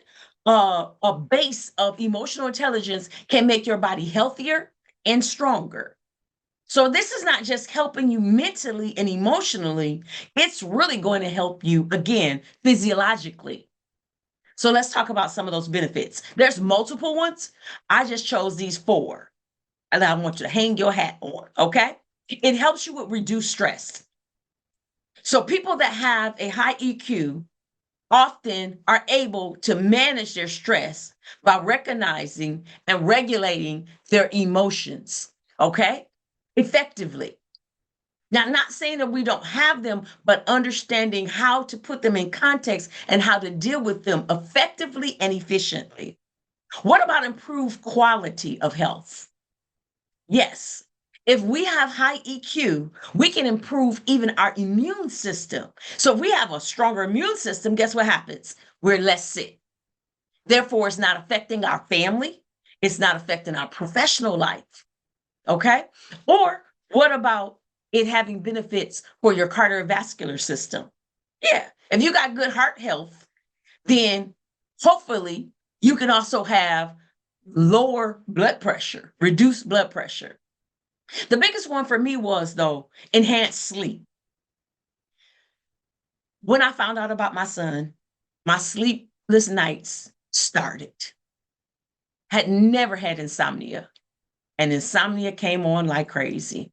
a base of emotional intelligence can make your body healthier and stronger. So this is not just helping you mentally and emotionally, it's really going to help you again physiologically. So let's talk about some of those benefits. There's multiple ones. I just chose these 4 and I want you to hang your hat on, okay? It helps you with reduced stress. So people that have a high EQ often are able to manage their stress by recognizing and regulating their emotions, okay? Effectively. Now, not saying that we don't have them, but understanding how to put them in context and how to deal with them effectively and efficiently. What about improved quality of health? Yes. If we have high EQ, we can improve even our immune system. So if we have a stronger immune system, guess what happens? We're less sick. Therefore, it's not affecting our family. It's not affecting our professional life. Okay? Or what about it having benefits for your cardiovascular system? Yeah. If you got good heart health, then hopefully you can also have lower blood pressure, reduced blood pressure. The biggest one for me was, though, enhanced sleep. When I found out about my son, my sleepless nights started. Had never had insomnia, and insomnia came on like crazy.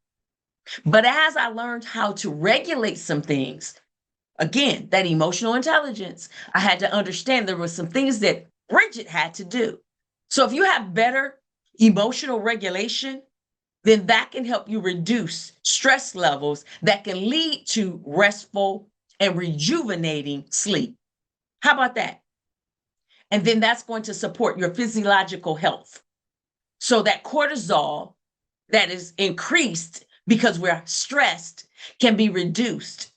But as I learned how to regulate some things, again, that emotional intelligence, I had to understand there were some things that Bridget had to do. So if you have better emotional regulation, then that can help you reduce stress levels that can lead to restful and rejuvenating sleep. How about that? And then that's going to support your physiological health. So that cortisol that is increased because we're stressed can be reduced.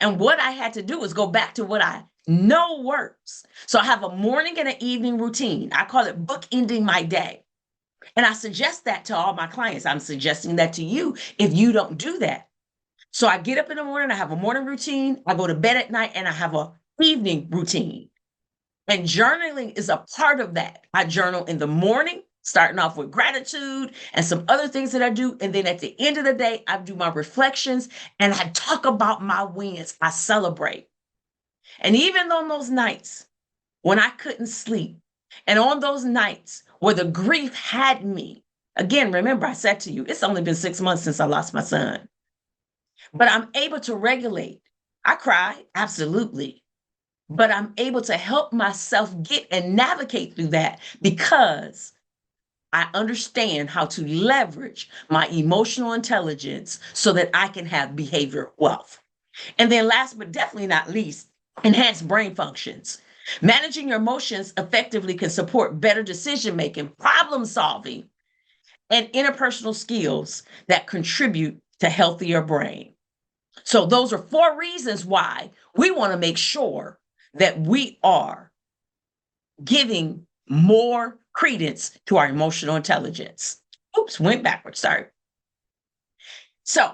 And what I had to do is go back to what I know works. So I have a morning and an evening routine. I call it bookending my day. And I suggest that to all my clients. I'm suggesting that to you if you don't do that. So I get up in the morning, I have a morning routine, I go to bed at night, and I have an evening routine. And journaling is a part of that. I journal in the morning, starting off with gratitude and some other things that I do. And then at the end of the day, I do my reflections and I talk about my wins. I celebrate. And even on those nights when I couldn't sleep, and on those nights where the grief had me, again, remember, I said to you, it's only been 6 months since I lost my son. But I'm able to regulate I cry, absolutely. But I'm able to help myself get and navigate through that because I understand how to leverage my emotional intelligence so that I can have behavioral wealth. And then last but definitely not least, enhance brain functions. Managing your emotions effectively can support better decision making, problem solving, and interpersonal skills that contribute to healthier brain. So those are 4 reasons why we want to make sure that we are giving more credence to our emotional intelligence. Oops, went backwards, sorry. So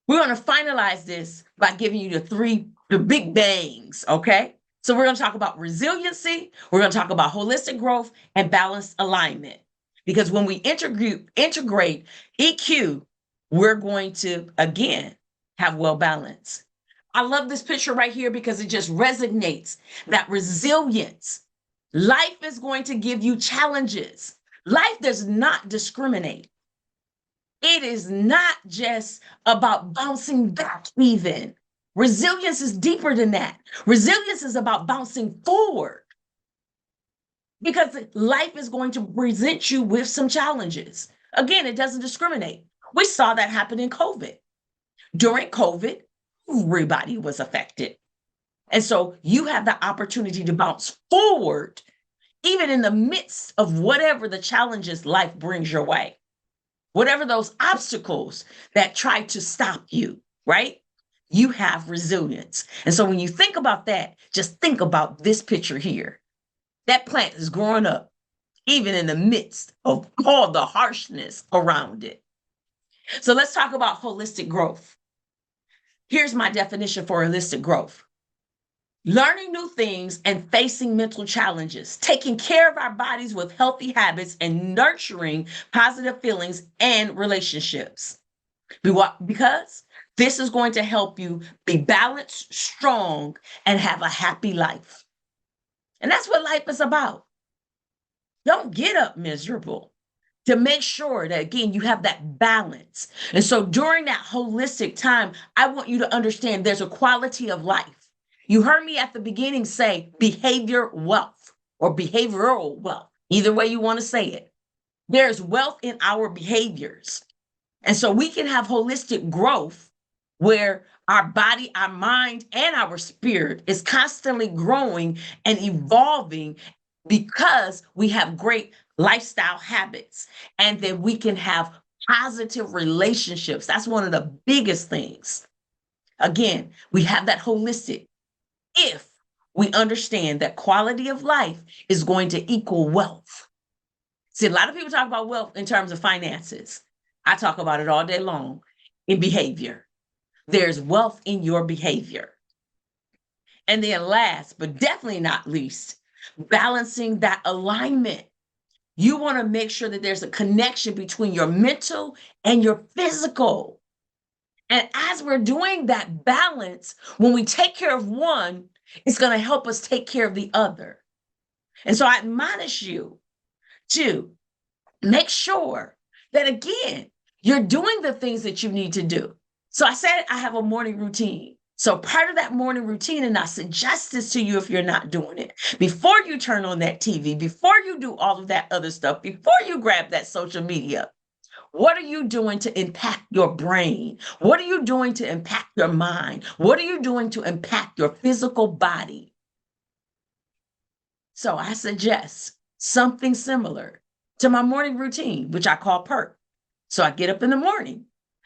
we're going to finalize this by giving you the big bangs, okay? So we're going to talk about resiliency, we're going to talk about holistic growth and balanced alignment. Because when we integrate EQ, we're going to, again, have well balance. I love this picture right here because it just resonates that resilience. Life is going to give you challenges. Life does not discriminate. It is not just about bouncing back, even. Resilience is deeper than that. Resilience is about bouncing forward because life is going to present you with some challenges. Again, it doesn't discriminate. We saw that happen in COVID. During COVID, everybody was affected. And so you have the opportunity to bounce forward, even in the midst of whatever the challenges life brings your way. Whatever those obstacles that try to stop you, right? You have resilience. And so when you think about that, just think about this picture here. That plant is growing up, even in the midst of all the harshness around it. So let's talk about holistic growth. Here's my definition for holistic growth. Learning new things and facing mental challenges, taking care of our bodies with healthy habits and nurturing positive feelings and relationships. Because this is going to help you be balanced, strong, and have a happy life. And that's what life is about. Don't get up miserable. To make sure that, again, you have that balance. And so during that holistic time, I want you to understand there's a quality of life. You heard me at the beginning say behavior wealth or behavioral wealth, either way you want to say it. There's wealth in our behaviors. And so we can have holistic growth where our body, our mind, and our spirit is constantly growing and evolving because we have great lifestyle habits. And then we can have positive relationships. That's one of the biggest things. Again, we have that holistic. If we understand that quality of life is going to equal wealth. See, a lot of people talk about wealth in terms of finances. I talk about it all day long in behavior. There's wealth in your behavior. And then last, but definitely not least, balancing that alignment. You want to make sure that there's a connection between your mental and your physical. And as we're doing that balance, when we take care of one, it's going to help us take care of the other. And so I admonish you to make sure that, again, you're doing the things that you need to do. So I said I have a morning routine. So part of that morning routine, and I suggest this to you if you're not doing it, before you turn on that TV, before you do all of that other stuff, before you grab that social media, what are you doing to impact your brain? What are you doing to impact your mind? What are you doing to impact your physical body? So I suggest something similar to my morning routine, which I call PERK. So I get up in the morning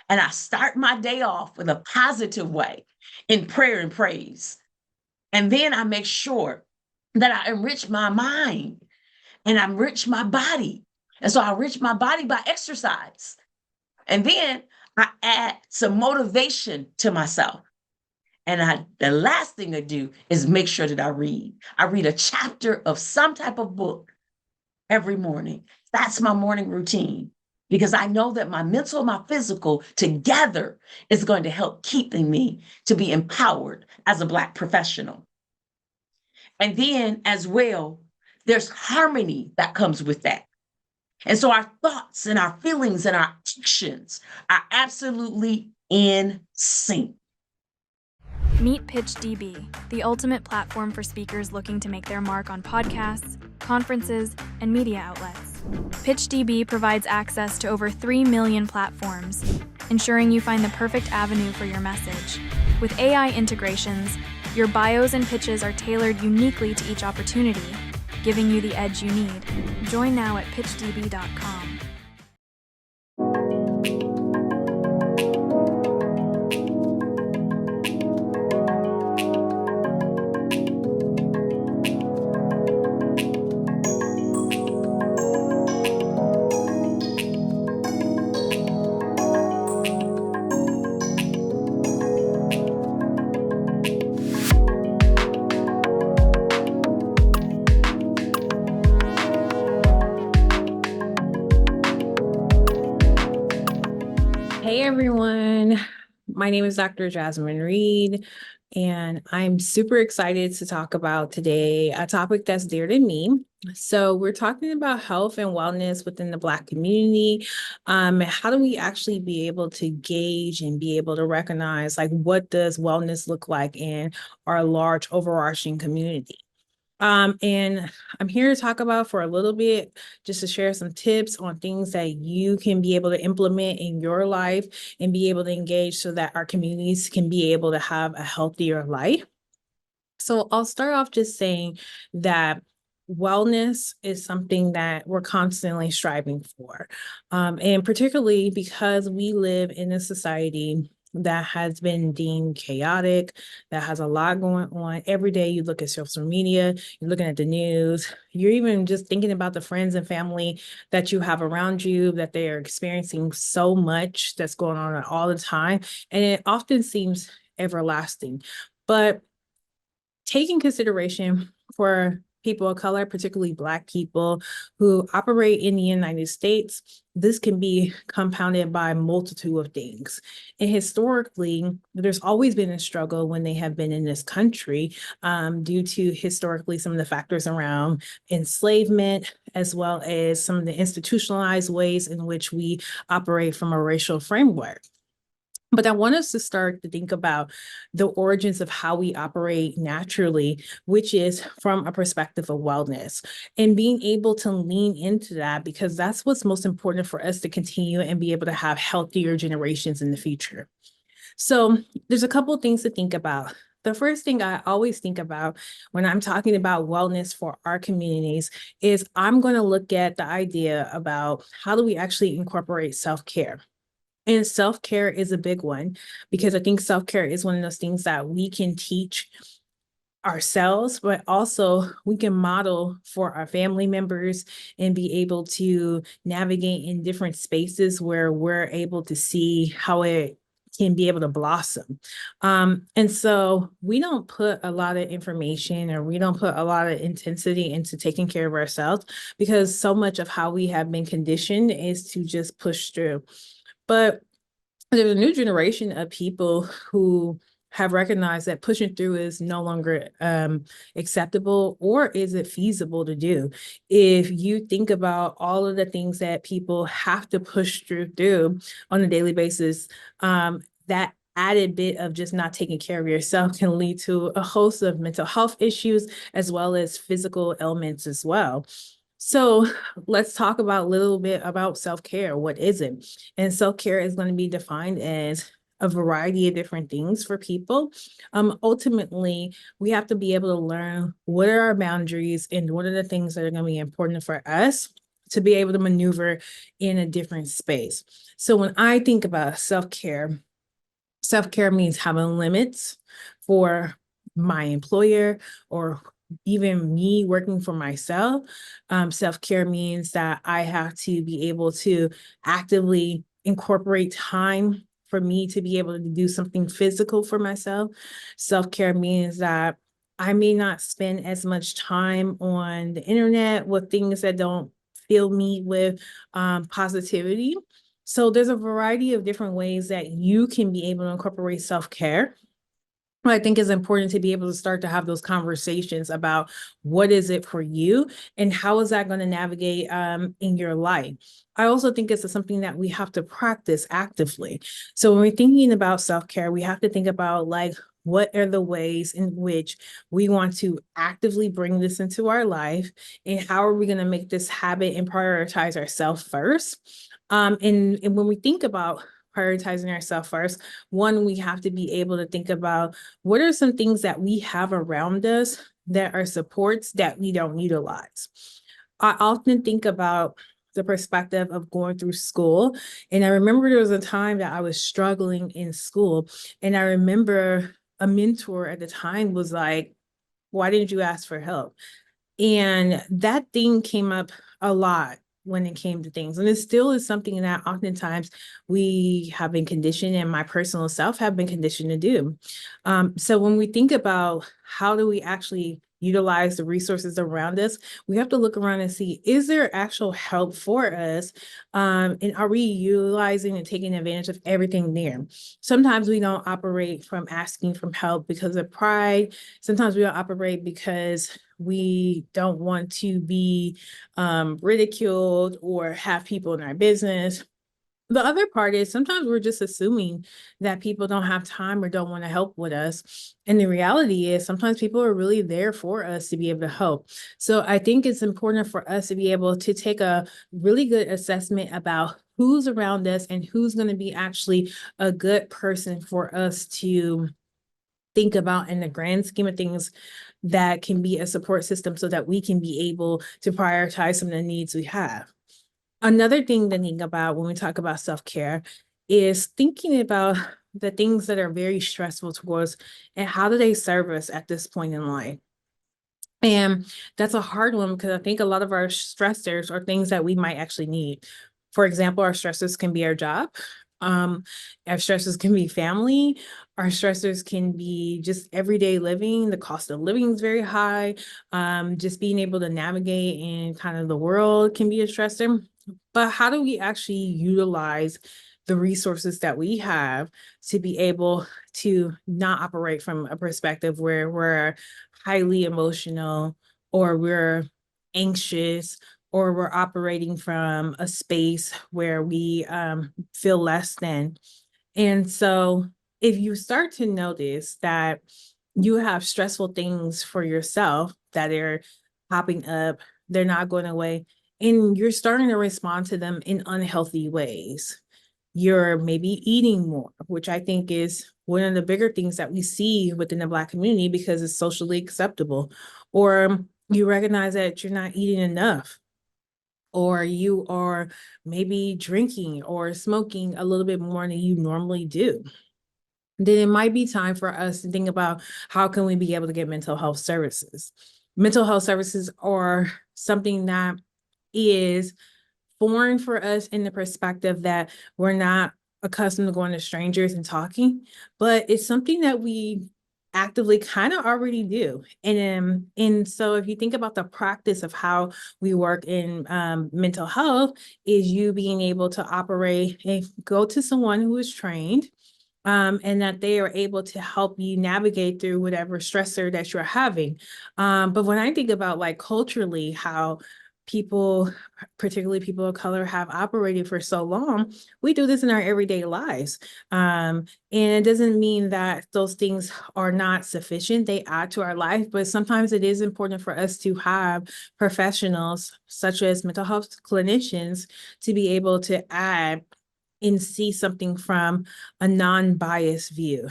and I start my day off with a positive way in prayer and praise. And then I make sure that I enrich my mind and I enrich my body. And so I enrich my body by exercise. And then I add some motivation to myself. And the last thing I do is make sure that I read. I read a chapter of some type of book every morning. That's my morning routine because I know that my mental and my physical together is going to help keeping me to be empowered as a Black professional. And then as well, there's harmony that comes with that. And so our thoughts and our feelings and our actions are absolutely in sync. Meet PitchDB, the ultimate platform for speakers looking to make their mark on podcasts, conferences, and media outlets. PitchDB provides access to over 3 million platforms, ensuring you find the perfect avenue for your message. With AI integrations, your bios and pitches are tailored uniquely to each opportunity, giving you the edge you need. Join now at pitchdb.com. Hey everyone, my name is Dr. Jasmine Reed, and I'm super excited to talk about today a topic that's dear to me. So we're talking about health and wellness within the Black community. How do we actually be able to gauge and be able to recognize, like, what does wellness look like in our large overarching community? And I'm here to talk about for a little bit, just to share some tips on things that you can be able to implement in your life and be able to engage so that our communities can be able to have a healthier life. So I'll start off just saying that wellness is something that we're constantly striving for. And particularly because we live in a society that has been deemed chaotic, that has a lot going on. Every day you look at social media, you're looking at the news, you're even just thinking about the friends and family that you have around you, that they are experiencing so much that's going on all the time. And it often seems everlasting. But taking consideration for people of color, particularly Black people who operate in the United States, this can be compounded by a multitude of things. And historically, there's always been a struggle when they have been in this country due to historically some of the factors around enslavement, as well as some of the institutionalized ways in which we operate from a racial framework. But I want us to start to think about the origins of how we operate naturally, which is from a perspective of wellness, and being able to lean into that, because that's what's most important for us to continue and be able to have healthier generations in the future. So there's a couple of things to think about. The first thing I always think about when I'm talking about wellness for our communities is I'm going to look at the idea about how do we actually incorporate self-care. And self-care is a big one, because I think self-care is one of those things that we can teach ourselves, but also we can model for our family members and be able to navigate in different spaces where we're able to see how it can be able to blossom. And so we don't put a lot of information, or we don't put a lot of intensity into taking care of ourselves, because so much of how we have been conditioned is to just push through. But there's a new generation of people who have recognized that pushing through is no longer acceptable, or is it feasible to do. If you think about all of the things that people have to push through on a daily basis, that added bit of just not taking care of yourself can lead to a host of mental health issues, as well as physical ailments as well. So let's talk about a little bit about self-care. What is it? And self-care is going to be defined as a variety of different things for people. Ultimately, we have to be able to learn what are our boundaries and what are the things that are going to be important for us to be able to maneuver in a different space. So when I think about self-care means having limits for my employer, or even me working for myself. Self-care means that I have to be able to actively incorporate time for me to be able to do something physical for myself. Self-care means that I may not spend as much time on the internet with things that don't fill me with positivity. So there's a variety of different ways that you can be able to incorporate self-care. I think it's important to be able to start to have those conversations about what is it for you and how is that going to navigate in your life. I also think it's something that we have to practice actively. So when we're thinking about self-care, we have to think about, like, what are the ways in which we want to actively bring this into our life, and how are we going to make this habit and prioritize ourselves first. And when we think about prioritizing ourselves first, one, we have to be able to think about what are some things that we have around us that are supports that we don't utilize. I often think about the perspective of going through school. And I remember there was a time that I was struggling in school. And I remember a mentor at the time was like, why didn't you ask for help? And that thing came up a lot when it came to things. And it still is something that oftentimes we have been conditioned, and my personal self have been conditioned to do. So when we think about how do we actually utilize the resources around us, we have to look around and see, is there actual help for us? And are we utilizing and taking advantage of everything there? Sometimes we don't operate from asking for help because of pride. Sometimes we don't operate because we don't want to be ridiculed or have people in our business. The other part is sometimes we're just assuming that people don't have time or don't want to help with us. And the reality is sometimes people are really there for us to be able to help. So I think it's important for us to be able to take a really good assessment about who's around us and who's going to be actually a good person for us to think about in the grand scheme of things that can be a support system so that we can be able to prioritize some of the needs we have. Another thing to think about when we talk about self-care is thinking about the things that are very stressful to us and how do they serve us at this point in life. And that's a hard one because I think a lot of our stressors are things that we might actually need. For example, our stressors can be our job. Our stressors can be family. Our stressors can be just everyday living. The cost of living is very high. Just being able to navigate in kind of the world can be a stressor. But how do we actually utilize the resources that we have to be able to not operate from a perspective where we're highly emotional or we're anxious or we're operating from a space where we feel less than. And so if you start to notice that you have stressful things for yourself that are popping up, they're not going away, and you're starting to respond to them in unhealthy ways. You're maybe eating more, which I think is one of the bigger things that we see within the Black community because it's socially acceptable. Or you recognize that you're not eating enough, or you are maybe drinking or smoking a little bit more than you normally do. Then it might be time for us to think about how can we be able to get mental health services. Mental health services are something that is foreign for us in the perspective that we're not accustomed to going to strangers and talking, but it's something that we actively kind of already do. And so if you think about the practice of how we work in mental health, is you being able to operate and go to someone who is trained, and that they are able to help you navigate through whatever stressor that you're having. But when I think about like culturally, how people, particularly people of color, have operated for so long, we do this in our everyday lives. And it doesn't mean that those things are not sufficient. They add to our life, but sometimes it is important for us to have professionals such as mental health clinicians to be able to add and see something from a non-biased view.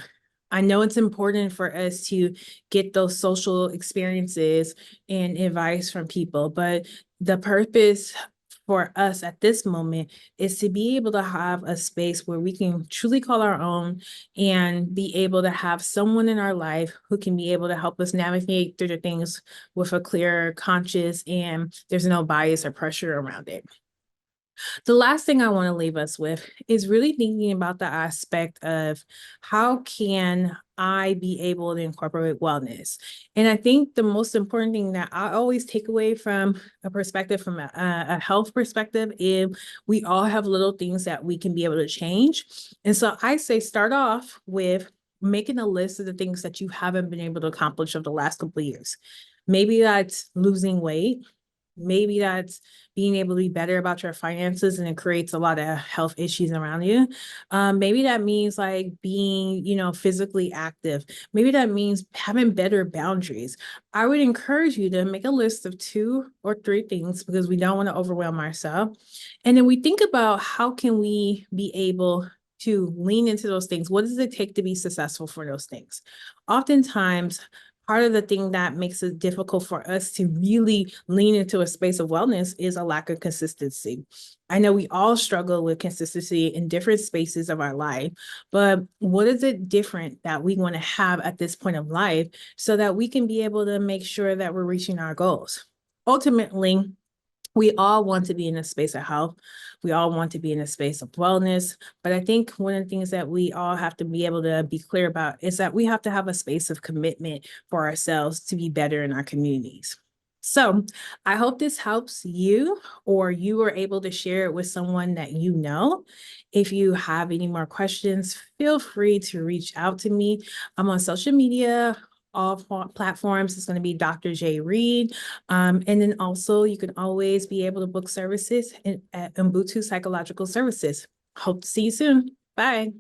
I know it's important for us to get those social experiences and advice from people, but the purpose for us at this moment is to be able to have a space where we can truly call our own and be able to have someone in our life who can be able to help us navigate through the things with a clear conscience, and there's no bias or pressure around it. The last thing I want to leave us with is really thinking about the aspect of how can I be able to incorporate wellness? And I think the most important thing that I always take away from a perspective, from a health perspective, is we all have little things that we can be able to change. And so I say start off with making a list of the things that you haven't been able to accomplish over the last couple of years. Maybe that's losing weight. Maybe that's being able to be better about your finances and it creates a lot of health issues around you. Maybe that means like being, physically active. Maybe that means having better boundaries. I would encourage you to make a list of 2 or 3 things because we don't want to overwhelm ourselves. And then we think about how can we be able to lean into those things. What does it take to be successful for those things? Oftentimes, part of the thing that makes it difficult for us to really lean into a space of wellness is a lack of consistency. I know we all struggle with consistency in different spaces of our life, but what is it different that we want to have at this point of life so that we can be able to make sure that we're reaching our goals? Ultimately, we all want to be in a space of health. We all want to be in a space of wellness. But I think one of the things that we all have to be able to be clear about is that we have to have a space of commitment for ourselves to be better in our communities. So I hope this helps you, or you are able to share it with someone that you know. If you have any more questions, feel free to reach out to me. I'm on social media, all platforms. It's going to be Dr. J. Reed. And then also you can always be able to book services at Ubuntu Psychological Services. Hope to see you soon. Bye.